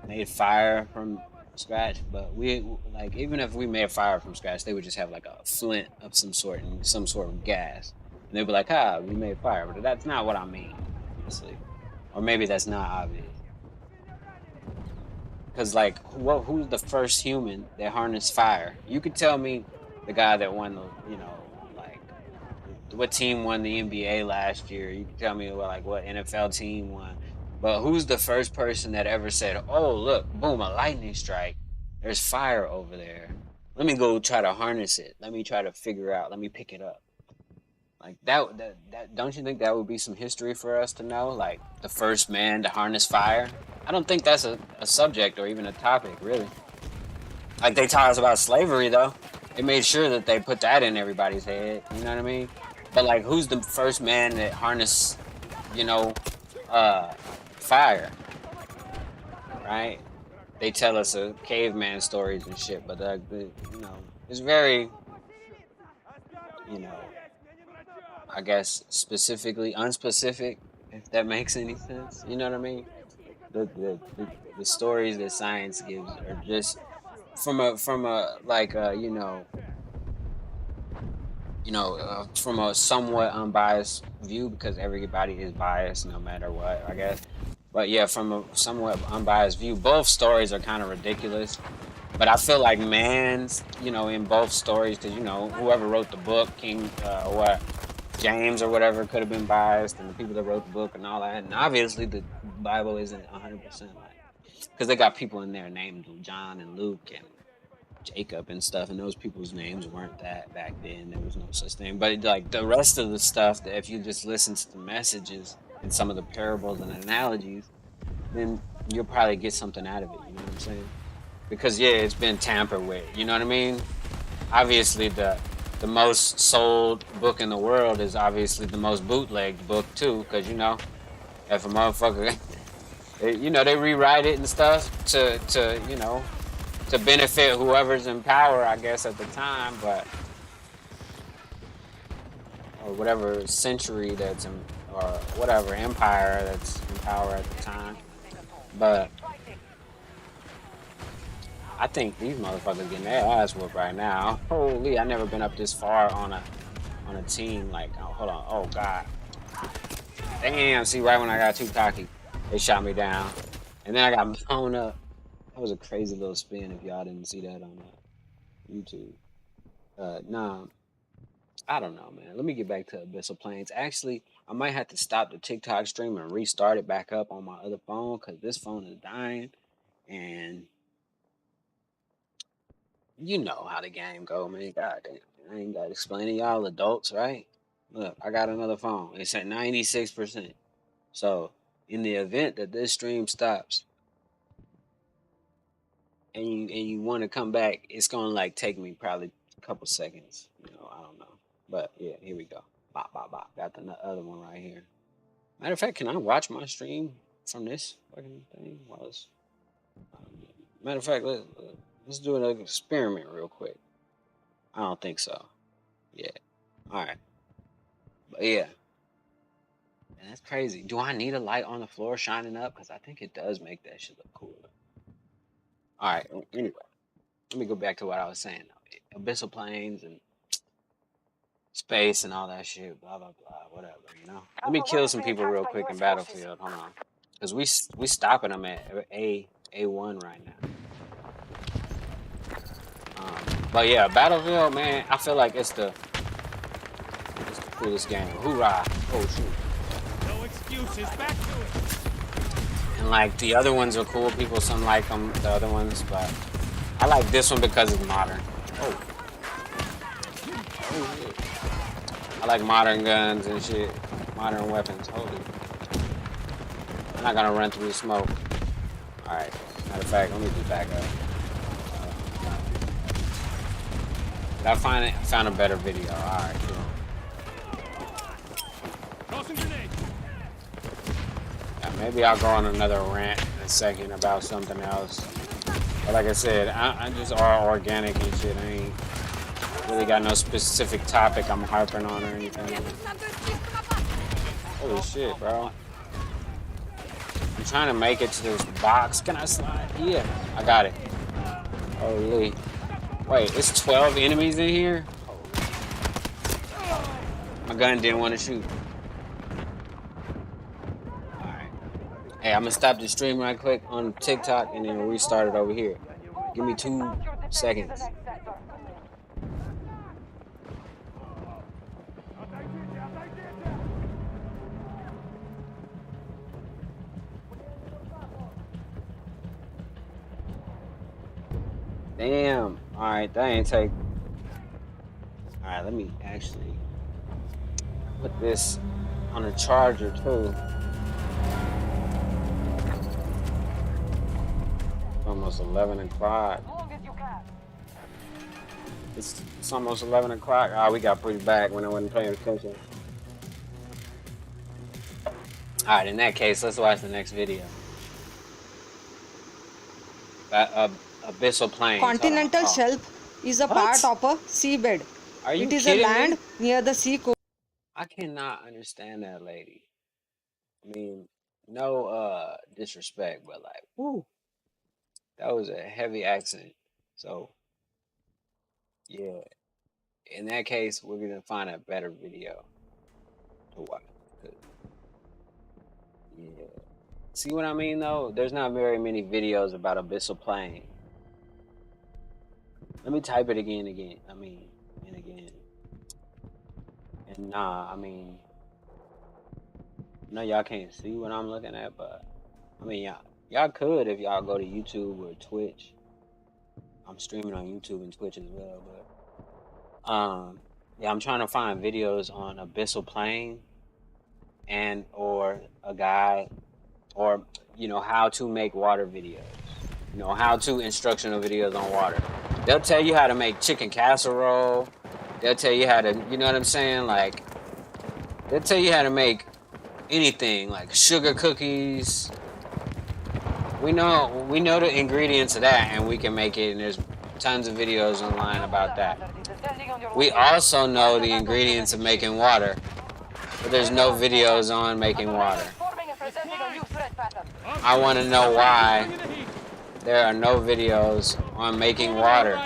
made fire from scratch. But we, like, even if we made fire from scratch, they would just have like a flint of some sort and some sort of gas. And they'd be like, ah, we made fire. But that's not what I mean, honestly. Or maybe that's not obvious. Because, like, who's the first human that harnessed fire? You could tell me the guy that won the, you know, like, what team won the NBA last year. You can tell me what NFL team won. But who's the first person that ever said, oh, look, boom, a lightning strike. There's fire over there. Let me go try to harness it. Let me try to figure out. Let me pick it up. Like, that don't you think that would be some history for us to know? Like, the first man to harness fire? I don't think that's a subject or even a topic, really. Like, they taught us about slavery, though. They made sure that they put that in everybody's head. You know what I mean? But, like, who's the first man that harnessed, you know, fire? Right? They tell us caveman stories and shit, but, you know, it's very, you know, I guess specifically unspecific, if that makes any sense. You know what I mean? The stories that science gives are just from a like from a somewhat unbiased view, because everybody is biased no matter what, I guess. But yeah, from a somewhat unbiased view, both stories are kind of ridiculous. But I feel like man's, you know, in both stories, because, you know, whoever wrote the book, James or whatever, could have been biased, and the people that wrote the book and all that. And obviously the Bible isn't 100% like, because they got people in there named John and Luke and Jacob and stuff, and those people's names weren't that back then. There was no such thing. But like the rest of the stuff, that if you just listen to the messages and some of the parables and analogies, then you'll probably get something out of it. You know what I'm saying? Because yeah, it's been tampered with. You know what I mean? Obviously the most sold book in the world is obviously the most bootlegged book too, because, you know, if a motherfucker, you know, they rewrite it and stuff to you know, to benefit whoever's in power, I guess, at the time, but, or whatever century that's in, or whatever empire that's in power at the time. But I think these motherfuckers getting their ass whooped right now. Holy, I never been up this far on a team. Like, oh, hold on, oh god, damn! See, right when I got too cocky, they shot me down, and then I got blown up. That was a crazy little spin. If y'all didn't see that on YouTube, nah, I don't know, man. Let me get back to Abyssal Plains. Actually, I might have to stop the TikTok stream and restart it back up on my other phone, because this phone is dying, and you know how the game go, man. God damn. I ain't got to explain to y'all adults, right? Look, I got another phone. It's at 96%. So, in the event that this stream stops and you want to come back, it's going to like take me probably a couple seconds. You know, I don't know. But yeah, here we go. Bop, bop, bop. Got the other one right here. Matter of fact, can I watch my stream from this fucking thing? Matter of fact, let's do an experiment real quick. I don't think so. Yeah. Alright. But yeah. And that's crazy. Do I need a light on the floor shining up? Because I think it does make that shit look cooler. Alright, anyway. Let me go back to what I was saying. Abyssal planes and space and all that shit. Blah, blah, blah. Whatever, you know? Let me kill some people real quick in Battlefield. Hold on. Because we stopping them at A1 right now. But yeah, Battlefield, man, I feel like it's the coolest game. Hoorah! Oh shoot! No excuses. Back to it. And like the other ones are cool. People some like them, the other ones, but I like this one because it's modern. Oh shit! I like modern guns and shit, modern weapons. Holy! I'm not gonna run through the smoke. All right. Matter of fact, let me just back up. I found a better video. Alright, cool. Yeah, maybe I'll go on another rant in a second about something else. But like I said, I'm just all organic and shit. I ain't really got no specific topic I'm harping on or anything. Holy shit, bro. I'm trying to make it to this box. Can I slide? Yeah, I got it. Holy. Wait, it's 12 enemies in here? My gun didn't want to shoot. Alright. Hey, I'm gonna stop the stream right quick on TikTok and then restart it over here. Give me 2 seconds. Damn. Alright, that ain't take. Alright, let me actually put this on the charger too. It's almost 11 o'clock. It's almost 11 o'clock. Ah, we got pretty back when I wasn't paying attention. Alright, in that case, let's watch the next video. Abyssal plains. Continental shelf is a part of a seabed. Are you It is a kidding land me? near the sea coast. I cannot understand that lady. I mean, no disrespect, but like, whoo, that was a heavy accent. So, yeah, in that case, we're gonna find a better video to watch. Yeah, see what I mean though? There's not very many videos about Abyssal Plain. Let me type it again. I mean, and again. And nah, I mean, no, y'all can't see what I'm looking at, but I mean, y'all could if y'all go to YouTube or Twitch. I'm streaming on YouTube and Twitch as well, but yeah, I'm trying to find videos on Abyssal Plain and or a guy, or you know, how to make water videos. You know, how to instructional videos on water. They'll tell you how to make chicken casserole. They'll tell you how to, you know what I'm saying? Like, they'll tell you how to make anything, like sugar cookies. We know the ingredients of that, and we can make it, and there's tons of videos online about that. We also know the ingredients of making water, but there's no videos on making water. I want to know why there are no videos on making water.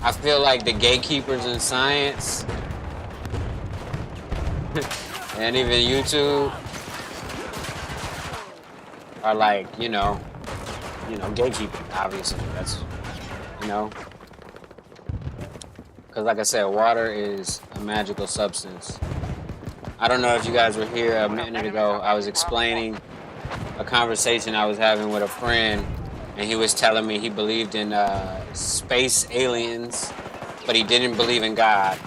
I feel like the gatekeepers in science and even YouTube are like, you know, gatekeeping, obviously. That's, you know, because like I said, water is a magical substance. I don't know if you guys were here a minute ago. I was explaining a conversation I was having with a friend, and he was telling me he believed in space aliens, but he didn't believe in God.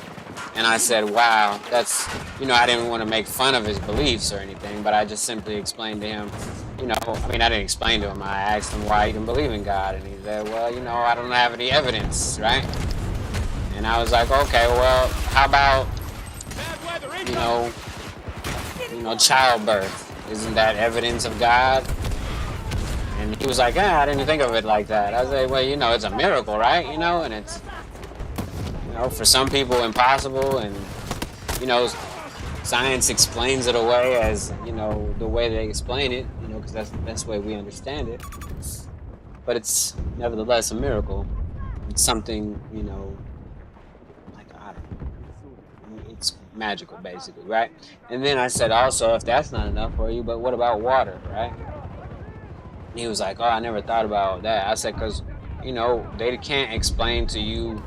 And I said, wow, that's, you know, I didn't want to make fun of his beliefs or anything, but I just simply explained to him, you know, I mean, I didn't explain to him. I asked him why he didn't believe in God, and he said, well, you know, I don't have any evidence, right? And I was like, okay, well, how about, you know, childbirth? Isn't that evidence of God? And he was like, I didn't think of it like that. I was like, well, you know, it's a miracle, right? You know, and it's, you know, for some people impossible, and you know, science explains it away as, you know, the way they explain it, you know, because that's the best way we understand it. But it's nevertheless a miracle. It's something, you know, like, I don't know, it's magical basically, right? And then I said also, if that's not enough for you, but what about water, right? And he was like, oh, I never thought about that. I said, because, you know, they can't explain to you.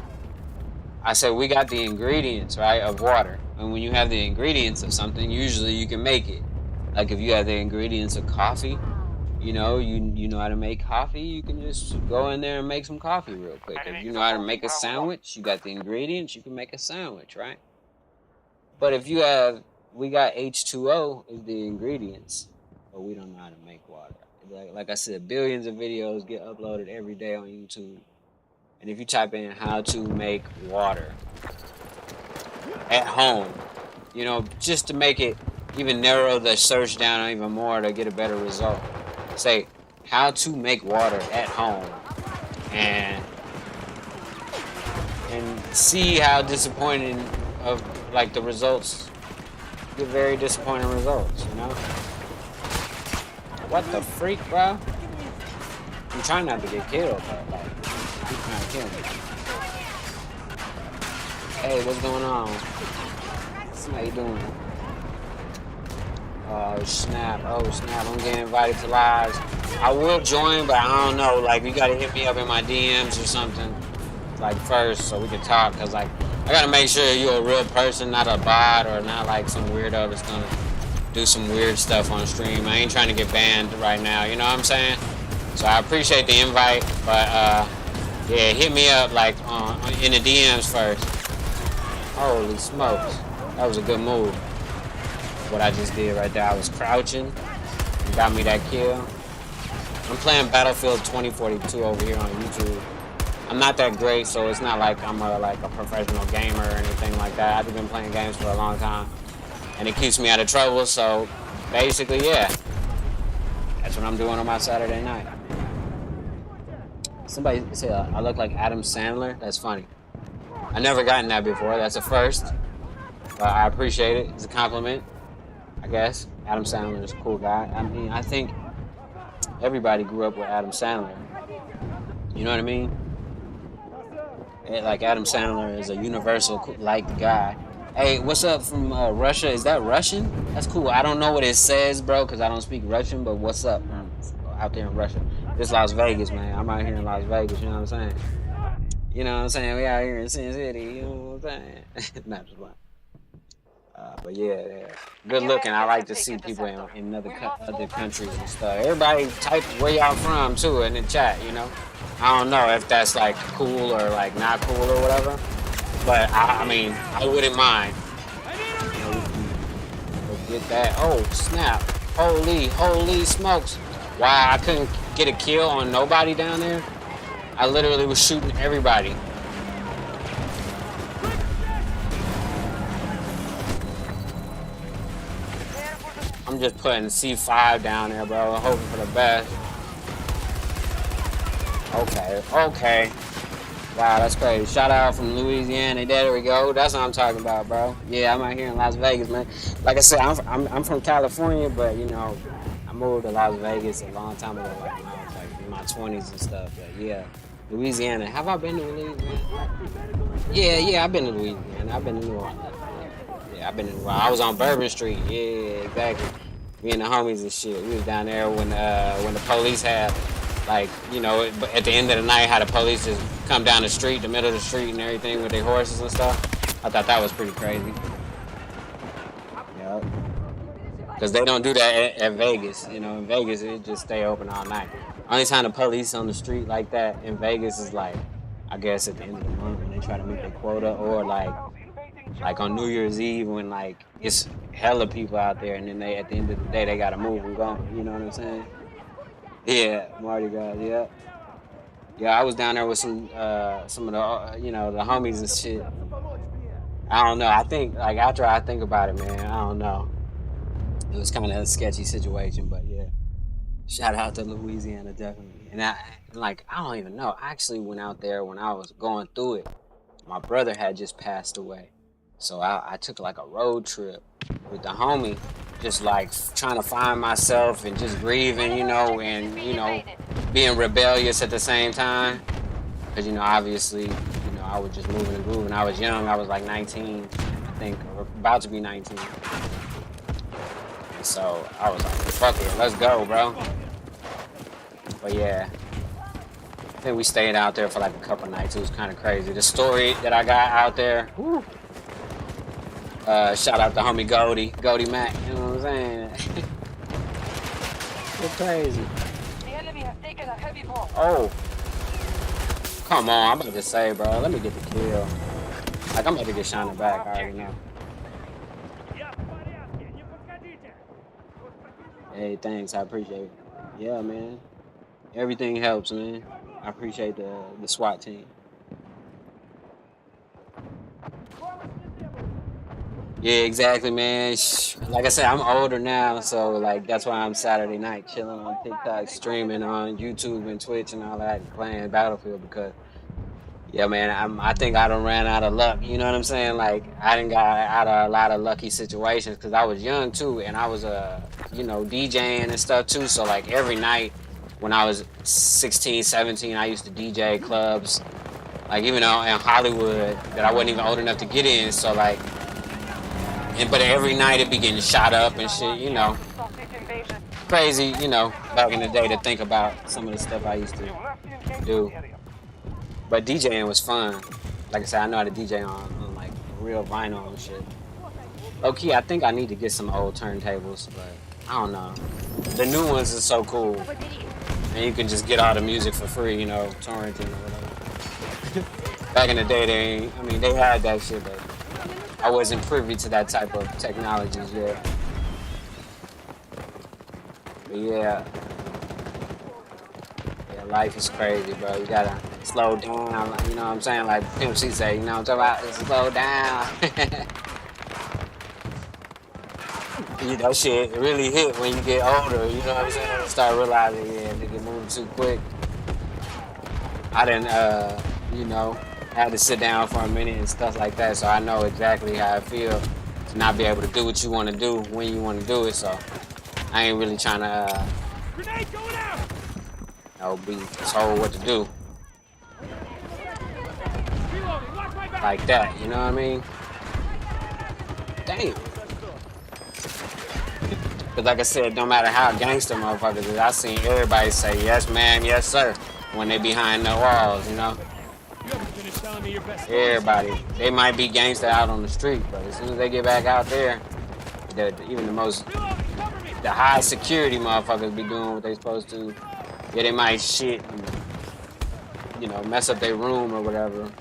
I said, we got the ingredients, right, of water. And when you have the ingredients of something, usually you can make it. Like if you have the ingredients of coffee, you know, you know how to make coffee, you can just go in there and make some coffee real quick. If you know how to make a sandwich, you got the ingredients, you can make a sandwich, right? But if you have, we got H2O is the ingredients, but we don't know how to make water. Like I said, billions of videos get uploaded every day on YouTube. And if you type in how to make water at home, you know, just to make it even narrow the search down even more to get a better result. Say how to make water at home and see how disappointing of like the results, get very disappointing results, you know? What the freak, bro? I'm trying not to get killed, but like, keep trying to kill me. Hey, what's going on? How you doing? Oh snap, I'm getting invited to lives. I will join, but I don't know, like you gotta hit me up in my DMs or something, like first, so we can talk, cause like, I gotta make sure you're a real person, not a bot, or not like some weirdo that's gonna do some weird stuff on stream. I ain't trying to get banned right now, you know what I'm saying? So I appreciate the invite, but yeah, hit me up like in the DMs first. Holy smokes, that was a good move. What I just did right there, I was crouching, and got me that kill. I'm playing Battlefield 2042 over here on YouTube. I'm not that great, so it's not like I'm like a professional gamer or anything like that. I've been playing games for a long time, and it keeps me out of trouble. So basically, yeah, that's what I'm doing on my Saturday night. Somebody said I look like Adam Sandler. That's funny. I never gotten that before. That's a first. But I appreciate it. It's a compliment, I guess. Adam Sandler is a cool guy. I mean, I think everybody grew up with Adam Sandler. You know what I mean? Like Adam Sandler is a universal liked guy. Hey, what's up from Russia? Is that Russian? That's cool. I don't know what it says, bro, because I don't speak Russian, but what's up out there in Russia? This Las Vegas, man. I'm out here in Las Vegas, you know what I'm saying? You know what I'm saying? We out here in Sin City, you know what I'm saying? Not just one. But yeah, good looking. I like to see people in other countries and stuff. Everybody type where y'all from too in the chat, you know? I don't know if that's like cool or like not cool or whatever, but I mean, I wouldn't mind. You know, we get that. Oh snap! Holy smokes! Wow, I couldn't get a kill on nobody down there. I literally was shooting everybody. I'm just putting C5 down there, bro. I'm hoping for the best. Okay. Wow, that's crazy. Shout out from Louisiana. There we go. That's what I'm talking about, bro. Yeah, I'm out here in Las Vegas, man. Like I said, I'm from California, but you know, I moved to Las Vegas a long time ago, like when I was like in my 20s and stuff. But yeah, Louisiana. Have I been to Louisiana? Yeah, I've been to Louisiana. I've been to New Orleans. Yeah, I've been to New Orleans. I was on Bourbon Street. Yeah, exactly. Me and the homies and shit. We was down there when the police had, like, you know, at the end of the night, how the police just come down the street, the middle of the street and everything with their horses and stuff. I thought that was pretty crazy. Yeah. Because they don't do that at Vegas. You know, in Vegas, it just stay open all night. Only time the police on the street like that in Vegas is like, I guess at the end of the month when they try to meet their quota, or like on New Year's Eve when like it's hella people out there and then they at the end of the day they gotta move and go. You know what I'm saying? Yeah, Mardi Gras, yeah. Yeah, I was down there with some of the you know, the homies and shit. I don't know. I think like after I think about it, man, I don't know. It was kind of a sketchy situation, but yeah. Shout out to Louisiana, definitely. And I don't even know. I actually went out there when I was going through it. my brother had just passed away. So I took like a road trip with the homie, just like trying to find myself and just grieving, you know, and, you know, being rebellious at the same time. Because, you know, obviously, you know, I was just moving and grooving. I was young. I was like 19, I think, or about to be 19. And so I was like, fuck it, let's go, bro. But yeah, I think we stayed out there for like a couple nights. It was kind of crazy. The story that I got out there, whew, shout out to homie Goldie Mac, you know what I'm saying? It's crazy. The enemy has taken a heavy blow. Oh. Come on, I'm about to say, bro, let me get the kill. Like, I'm about to get shot in the back, I already know. Hey, thanks, I appreciate it. Yeah, man. Everything helps, man. I appreciate the SWAT team. Yeah, exactly, man. Like I said, I'm older now, so like that's why I'm Saturday night chilling on TikTok, streaming on YouTube and Twitch and all that, playing Battlefield because, yeah, man, I think I done ran out of luck. You know what I'm saying? Like I done got out of a lot of lucky situations because I was young too, and I was you know, DJing and stuff too. So like every night when I was 16, 17, I used to DJ clubs, like even though in Hollywood that I wasn't even old enough to get in. So like. But every night it be getting shot up and shit, you know. Crazy, you know, back in the day to think about some of the stuff I used to do. But DJing was fun. Like I said, I know how to DJ on like real vinyl and shit. Low-key, I think I need to get some old turntables, but I don't know. The new ones are so cool. And you can just get all the music for free, you know, torrenting or whatever. Back in the day, they had that shit, but I wasn't privy to that type of technologies yet. But yeah, life is crazy, bro. You gotta slow down, you know what I'm saying? Like Pimp C say, you know what I'm talking about? Slow down. You know, shit really hit when you get older, you know what I'm saying? Start realizing, yeah, nigga moving too quick. I didn't, you know, had to sit down for a minute and stuff like that, so I know exactly how I feel to not be able to do what you want to do when you want to do it. So I ain't really trying to, you know, be told what to do like that. You know what I mean? Damn. Because like I said, no matter how gangster motherfuckers is, I seen everybody say yes, ma'am, yes, sir, when they behind the walls. You know. Everybody, they might be gangster out on the street, but as soon as they get back out there, even the high security motherfuckers be doing what they supposed to. Yeah, they might shit and, you know, mess up their room or whatever,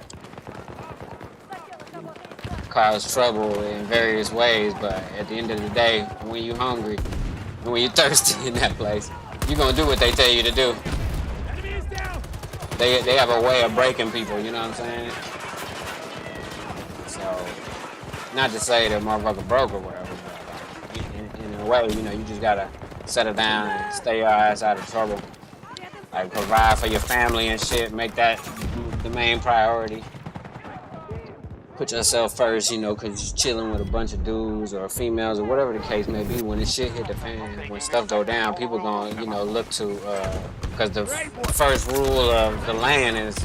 cause trouble in various ways, but at the end of the day, when you hungry and when you thirsty in that place, you gonna do what they tell you to do. They have a way of breaking people, you know what I'm saying? So, not to say that motherfucker broke or whatever, but in a way, you know, you just gotta settle down and stay your ass out of trouble. Like, provide for your family and shit, make that the main priority. Put yourself first, you know, because you're chilling with a bunch of dudes or females or whatever the case may be. When the shit hit the fan, when stuff go down, people gonna, you know, look to, because the first rule of the land is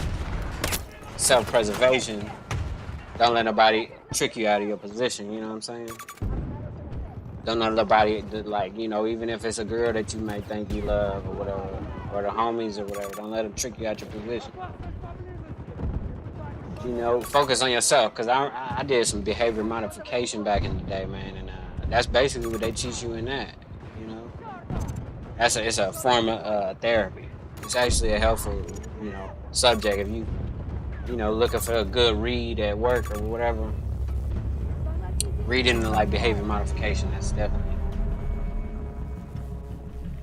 self-preservation. Don't let nobody trick you out of your position, you know what I'm saying? Don't let nobody, like, you know, even if it's a girl that you may think you love or whatever, or the homies or whatever, don't let them trick you out your position. You know, focus on yourself, because I did some behavior modification back in the day, man, and that's basically what they teach you in that, you know? It's a form of therapy. It's actually a helpful, you know, subject if you know, looking for a good read at work or whatever. Reading like behavior modification, that's definitely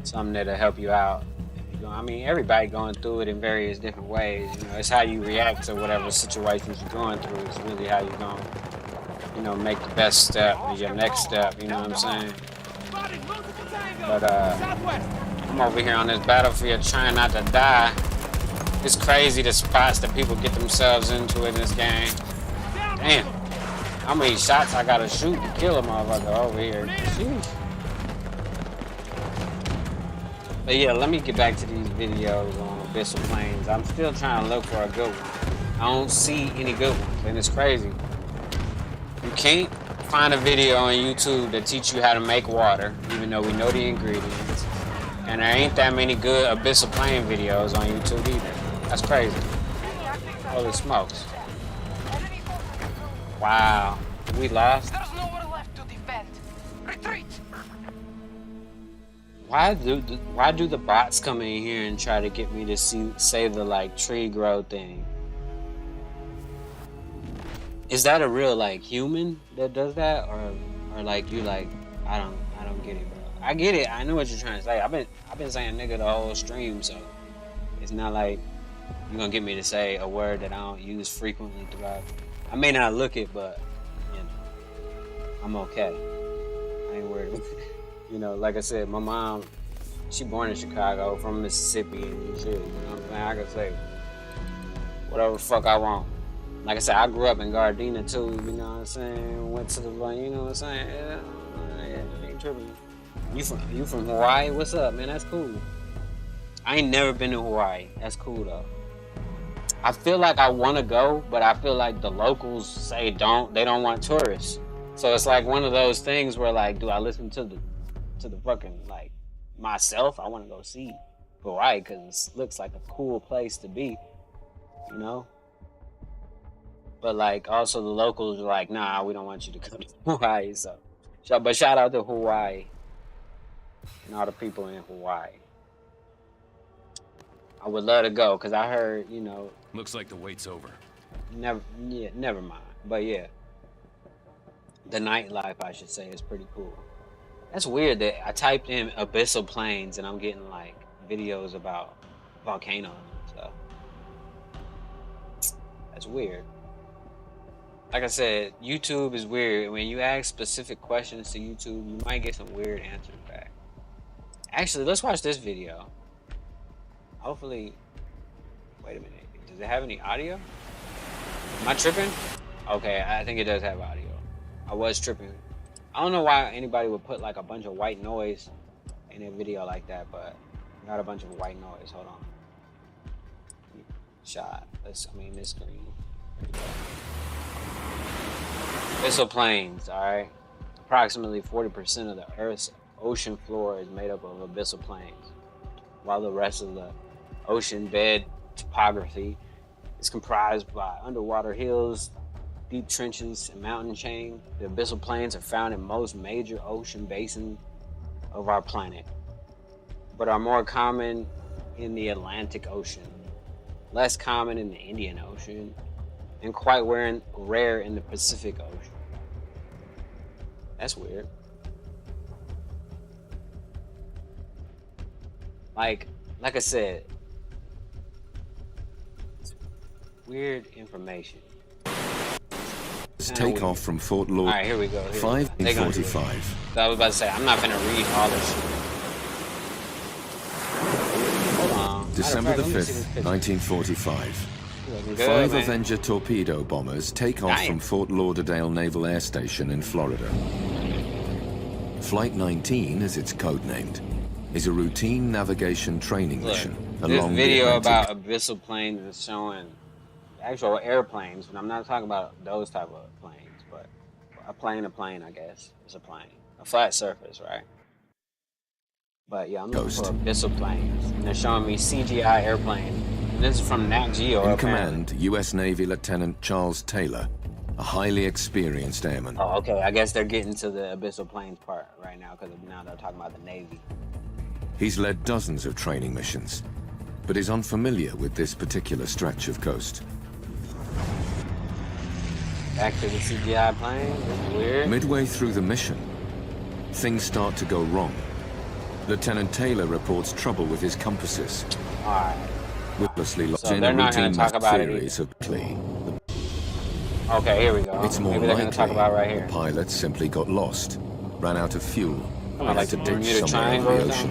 something that'll help you out. I mean, everybody going through it in various different ways. You know, it's how you react to whatever situations you're going through. It's really how you're going to, you know, make the best step or your next step. You know what I'm saying? But I'm over here on this battlefield trying not to die. It's crazy the spots that people get themselves into in this game. Damn. How many shots I gotta shoot to kill a motherfucker over here? Sheesh. But yeah, let me get back to these videos on Abyssal Plains. I'm still trying to look for a good one. I don't see any good ones, and it's crazy. You can't find a video on YouTube that teach you how to make water, even though we know the ingredients. And there ain't that many good Abyssal Plain videos on YouTube either. That's crazy. Holy smokes. Wow. We lost? There's nowhere left to defend. Retreat! Why do the bots come in here and try to get me to say the like tree grow thing? Is that a real like human that does that, or like you like I don't get it, bro. I get it. I know what you're trying to say. I've been saying nigga the whole stream, so it's not like you're gonna get me to say a word that I don't use frequently throughout. I may not look it, but you know, I'm okay. I ain't worried about it. You know, like I said, my mom, she born in Chicago, from Mississippi and shit. You know what I'm saying? I can say whatever the fuck I want. Like I said, I grew up in Gardena too. You know what I'm saying? Went to the, you know what I'm saying? Yeah, I ain't tripping. You from Hawaii? What's up, man? That's cool. I ain't never been to Hawaii. That's cool though. I feel like I want to go, but I feel like the locals say they don't want tourists. So it's like one of those things where like, do I listen to the fucking like myself? I want to go see Hawaii because it looks like a cool place to be, you know. But like also the locals are like, nah, we don't want you to come to Hawaii. So, but shout out to Hawaii and all the people in Hawaii. I would love to go because I heard, you know. Looks like the wait's over. Never mind. But yeah, the nightlife, I should say, is pretty cool. That's weird that I typed in Abyssal Plains and I'm getting like videos about volcanoes and stuff. That's weird. Like I said, YouTube is weird. When you ask specific questions to YouTube, you might get some weird answers back. Actually, let's watch this video. Hopefully, wait a minute. Does it have any audio? Am I tripping? Okay, I think it does have audio. I was tripping. I don't know why anybody would put like a bunch of white noise in a video like that, but not a bunch of white noise. Hold on. Shot. This screen. Abyssal Plains, alright? Approximately 40% of the Earth's ocean floor is made up of abyssal plains, while the rest of the ocean bed topography is comprised by underwater hills, deep trenches, and mountain chain. The abyssal plains are found in most major ocean basins of our planet, but are more common in the Atlantic Ocean, less common in the Indian Ocean, and quite rare in the Pacific Ocean. That's weird. Like I said, weird information. Take off from Fort Lord. All right, here we go. 5:45. So I was about to say, I'm not gonna read all this shit. Hold on. December the 5th, 1945. Good, 5 man. Avenger torpedo bombers take off from Fort Lauderdale Naval Air Station in Florida. Flight 19, as it's codenamed, is a routine navigation training mission along This video the about abyssal planes is showing actual airplanes, but I'm not talking about those type of planes, but a plane, I guess. It's a plane. A flat surface, right? But yeah, I'm looking for abyssal planes. And they're showing me CGI airplanes. And this is from Nat Geo. In command, U.S. Navy Lieutenant Charles Taylor, a highly experienced airman. Oh, okay. I guess they're getting to the abyssal planes part right now because now they're talking about the Navy. He's led dozens of training missions, but is unfamiliar with this particular stretch of coast. Back to the CGI plane. That's weird. Midway through the mission, things start to go wrong. Lieutenant Taylor reports trouble with his compasses. Alright. Witlessly locked So in they're a not routine gonna talk about it theories of plea. Okay, here we go. It's more Maybe they're likely gonna talk about right here. the pilot simply got lost, ran out of fuel, and like had to the ditch Bermuda somewhere in Triangle the or ocean.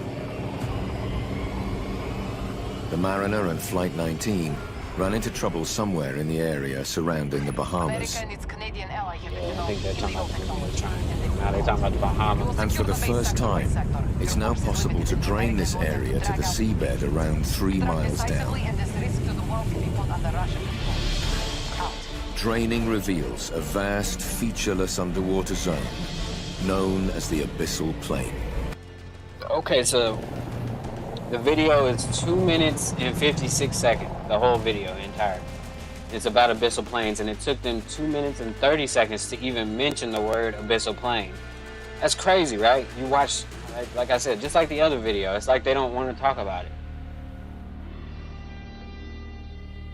The Mariner and Flight 19 ran into trouble somewhere in the area surrounding the Bahamas. Yeah, I think they're talking about the Bermuda Triangle. Now they're talking about the Bahamas. And for the first time, it's now possible to drain this area to the seabed around 3 miles down. Draining reveals a vast, featureless underwater zone known as the Abyssal Plain. Okay, so the video is 2 minutes and 56 seconds. The whole video, entire. It's about Abyssal Plains, and it took them 2 minutes and 30 seconds to even mention the word Abyssal Plain. That's crazy, right? You watch, like I said, just like the other video, it's like they don't want to talk about it.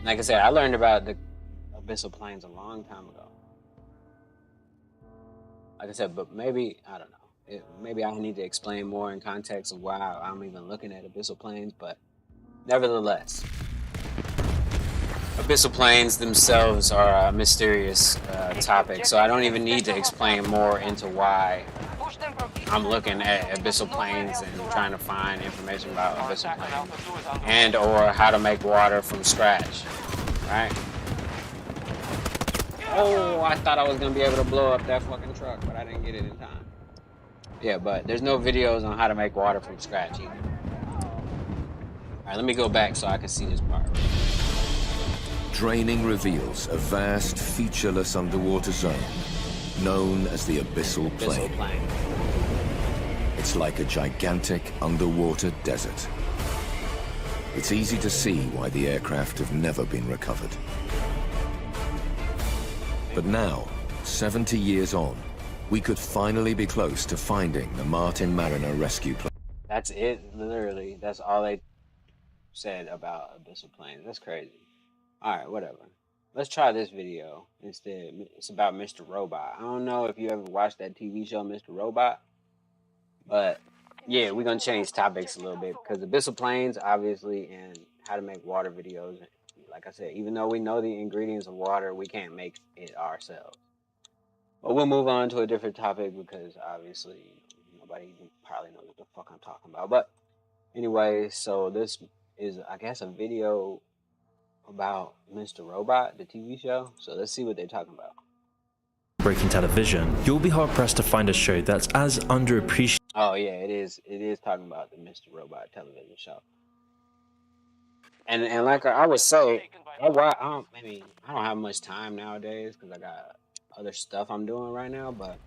Like I said, I learned about the Abyssal Plains a long time ago. Like I said, but maybe, I don't know. Maybe I need to explain more in context of why I'm even looking at Abyssal Plains, but nevertheless, Abyssal Plains themselves are a mysterious topic, so I don't even need to explain more into why I'm looking at Abyssal Plains and trying to find information about Abyssal Plains and or how to make water from scratch, right? Oh, I thought I was gonna be able to blow up that fucking truck, but I didn't get it in time. Yeah, but there's no videos on how to make water from scratch either. Alright, let me go back so I can see this part. Draining reveals a vast, featureless underwater zone known as the Abyssal Plain. It's like a gigantic underwater desert. It's easy to see why the aircraft have never been recovered. But now, 70 years on, we could finally be close to finding the Martin Mariner rescue plane. That's it, literally. That's all they said about Abyssal Plains. That's crazy. Alright, whatever. Let's try this video instead. It's about Mr. Robot. I don't know if you ever watched that TV show, Mr. Robot. But, yeah, we're going to change topics a little bit. Because Abyssal Plains, obviously, and how to make water videos. Like I said, even though we know the ingredients of water, we can't make it ourselves. But we'll move on to a different topic because obviously nobody probably knows what the fuck I'm talking about. But anyway, so this is, I guess, a video about Mr. Robot, the TV show. So let's see what they're talking about. Breaking television, you'll be hard pressed to find a show that's as underappreciated. Oh yeah, it is. It is talking about the Mr. Robot television show. And like I would say, I don't have much time nowadays because I got other stuff I'm doing right now. But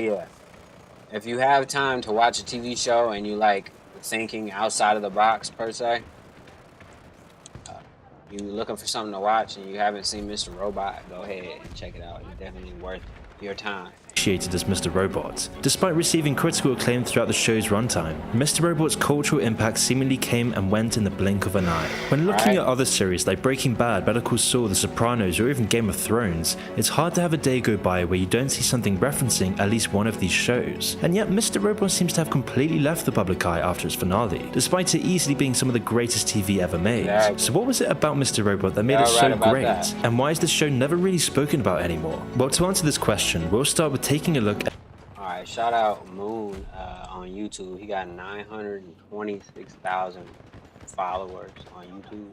yeah, if you have time to watch a TV show and you like thinking outside of the box per se, you're looking for something to watch and you haven't seen Mr. Robot, go ahead and check it out. It's definitely worth your time. As Mr. Robot. Despite receiving critical acclaim throughout the show's runtime, Mr. Robot's cultural impact seemingly came and went in the blink of an eye. When looking at other series like Breaking Bad, Better Call Saul, The Sopranos, or even Game of Thrones, it's hard to have a day go by where you don't see something referencing at least one of these shows. And yet Mr. Robot seems to have completely left the public eye after its finale, despite it easily being some of the greatest TV ever made. So what was it about Mr. Robot that made it so great? And why is this show never really spoken about anymore? Well, to answer this question, we'll start with taking a look at... Alright, shout out Moon on YouTube. He got 926,000 followers on YouTube.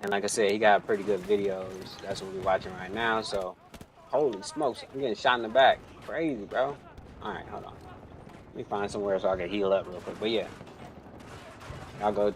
And like I said, he got pretty good videos. That's what we're watching right now. So, holy smokes, I'm getting shot in the back. Crazy, bro. Alright, hold on. Let me find somewhere so I can heal up real quick. But yeah, y'all go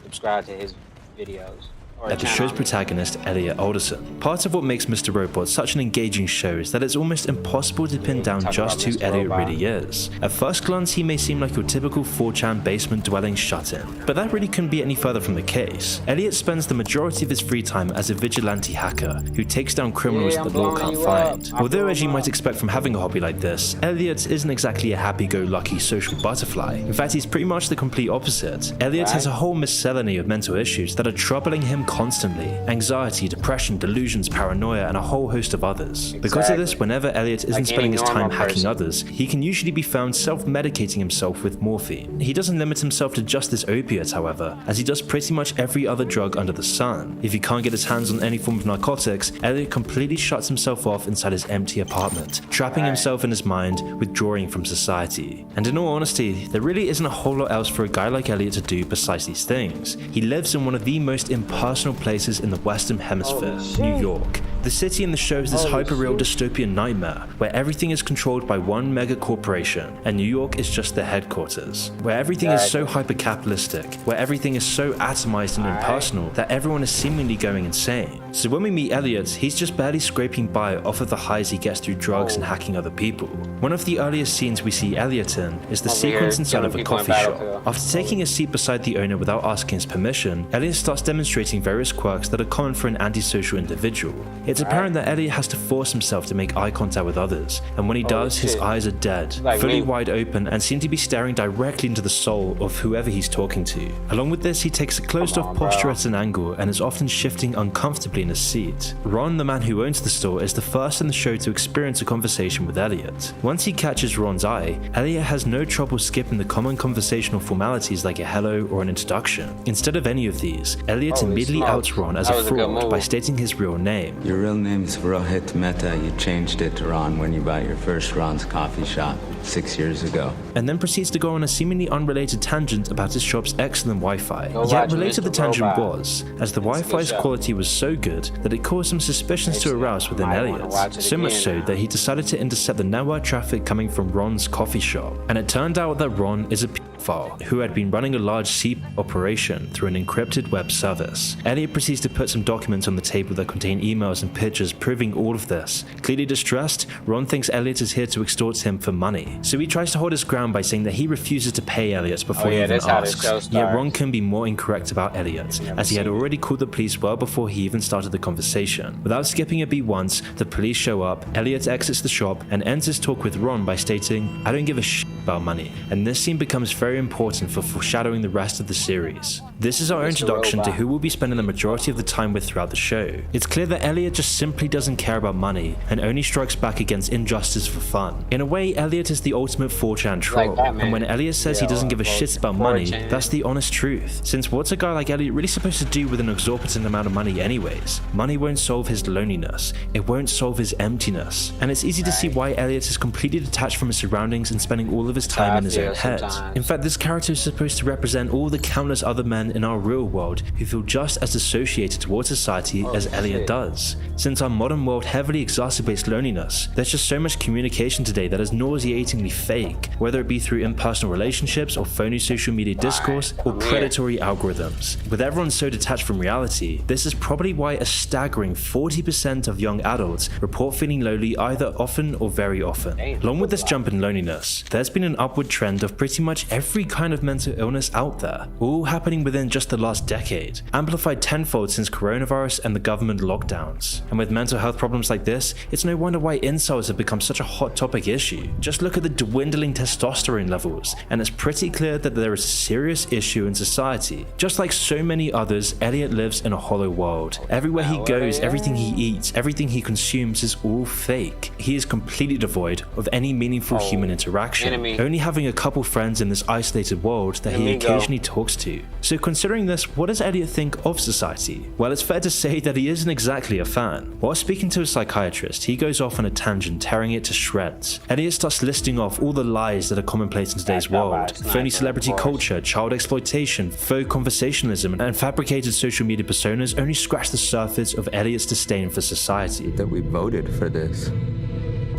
subscribe to his videos. At the show's protagonist, Elliot Alderson. Part of what makes Mr. Robot such an engaging show is that it's almost impossible to pin down just who Elliot really is. At first glance, he may seem like your typical 4chan basement-dwelling shut-in, but that really couldn't be any further from the case. Elliot spends the majority of his free time as a vigilante hacker who takes down criminals that the law can't find. Although, as you might expect from having a hobby like this, Elliot isn't exactly a happy-go-lucky social butterfly. In fact, he's pretty much the complete opposite. Elliot has a whole miscellany of mental issues that are troubling him him constantly. Anxiety, depression, delusions, paranoia, and a whole host of others. Because of this, whenever Elliot isn't spending his time hacking others, he can usually be found self-medicating himself with morphine. He doesn't limit himself to just this opiate, however, as he does pretty much every other drug under the sun. If he can't get his hands on any form of narcotics, Elliot completely shuts himself off inside his empty apartment, trapping himself in his mind, withdrawing from society. And in all honesty, there really isn't a whole lot else for a guy like Elliot to do besides these things. He lives in one of the most impersonal places in the Western Hemisphere, New York. The city in the show is this hyper-real dystopian nightmare, where everything is controlled by one mega corporation, and New York is just the headquarters. Where everything is so hyper-capitalistic, where everything is so atomized and impersonal that everyone is seemingly going insane. So when we meet Elliot, he's just barely scraping by off of the highs he gets through drugs and hacking other people. One of the earliest scenes we see Elliot in is the sequence inside of a coffee shop. After taking a seat beside the owner without asking his permission, Elliot starts demonstrating various quirks that are common for an antisocial individual. It's apparent that Elliot has to force himself to make eye contact with others, and when he does, his eyes are dead, fully wide open, and seem to be staring directly into the soul of whoever he's talking to. Along with this, he takes a closed-off posture at an angle and is often shifting uncomfortably in his seat. Ron, the man who owns the store, is the first in the show to experience a conversation with Elliot. Once he catches Ron's eye, Elliot has no trouble skipping the common conversational formalities like a hello or an introduction. Instead of any of these, Elliot immediately outs Ron as a fraud by stating his real name. Your real name's Rohit Mehta. You changed it to Ron when you bought your first Ron's coffee shop 6 years ago. And then proceeds to go on a seemingly unrelated tangent about his shop's excellent Wi-Fi. Yet related the tangent was, as the Wi-Fi's quality was so good that it caused some suspicions to arouse within Elliot. So much so that he decided to intercept the network traffic coming from Ron's coffee shop. And it turned out that Ron is a pedophile who had been running a large CP operation through an encrypted web service. Elliot proceeds to put some documents on the table that contain emails and pictures proving all of this. Clearly distressed, Ron thinks Elliot is here to extort him for money. So he tries to hold his ground by saying that he refuses to pay Elliot before he even asks. Yet Ron can be more incorrect about Elliot, as he had already called the police well before he even started the conversation. Without skipping a beat once, the police show up, Elliot exits the shop and ends his talk with Ron by stating, "I don't give a shit about money," and this scene becomes very important for foreshadowing the rest of the series. This is our introduction to who we'll be spending the majority of the time with throughout the show. It's clear that Elliot just simply doesn't care about money and only strikes back against injustice for fun. In a way, Elliot is the ultimate 4chan troll, and when Elliot says he doesn't give a shit about money, that's the honest truth. Since what's a guy like Elliot really supposed to do with an exorbitant amount of money anyways? Money won't solve his loneliness, it won't solve his emptiness, and it's easy to see why Elliot is completely detached from his surroundings and spending all of his time in his own head. In fact, this character is supposed to represent all the countless other men in our real world who feel just as associated towards society as Elliot does. Since our modern world heavily exacerbates loneliness, there's just so much communication today that is nauseatingly fake, whether it be through impersonal relationships or phony social media discourse or predatory algorithms. With everyone so detached from reality, this is probably why a staggering 40% of young adults report feeling lonely either often or very often. Along with this jump in loneliness, there's been an upward trend of pretty much every kind of mental illness out there, all happening within just the last decade, amplified tenfold since coronavirus and the government lockdowns. And with mental health problems like this, it's no wonder why incels have become such a hot topic issue. Just look at the dwindling testosterone levels, and it's pretty clear that there is a serious issue in society. Just like so many others, Elliot lives in a hollow world. Everywhere he goes, everything he eats, everything he consumes is all fake. He is completely devoid of any meaningful human interaction, only having a couple friends in this isolated world that he occasionally talks to. So considering this, what does Elliot think of society? Well, it's fair to say that he isn't exactly a fan. While speaking to a psychiatrist, he goes off on a tangent, tearing it to shreds. Elliot starts listing off all the lies that are commonplace in today's world: phony celebrity culture, child exploitation, faux conversationalism, and fabricated social media personas only scratch the surface of Elliot's disdain for society. That we voted for this.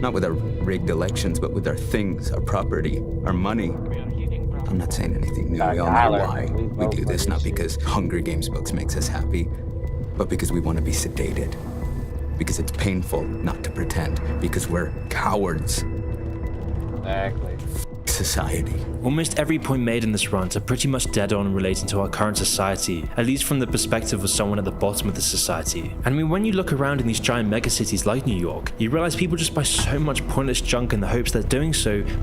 Not with our rigged elections, but with our things, our property, our money. I'm not saying anything new. We all know why. We do this not because Hunger Games books makes us happy, but because we want to be sedated. Because it's painful not to pretend. Because we're cowards. Exactly. Society. Almost every point made in this rant are pretty much dead on relating to our current society, at least from the perspective of someone at the bottom of the society. And I mean, when you look around in these giant megacities like New York, you realize people just buy so much pointless junk in the hopes that doing so will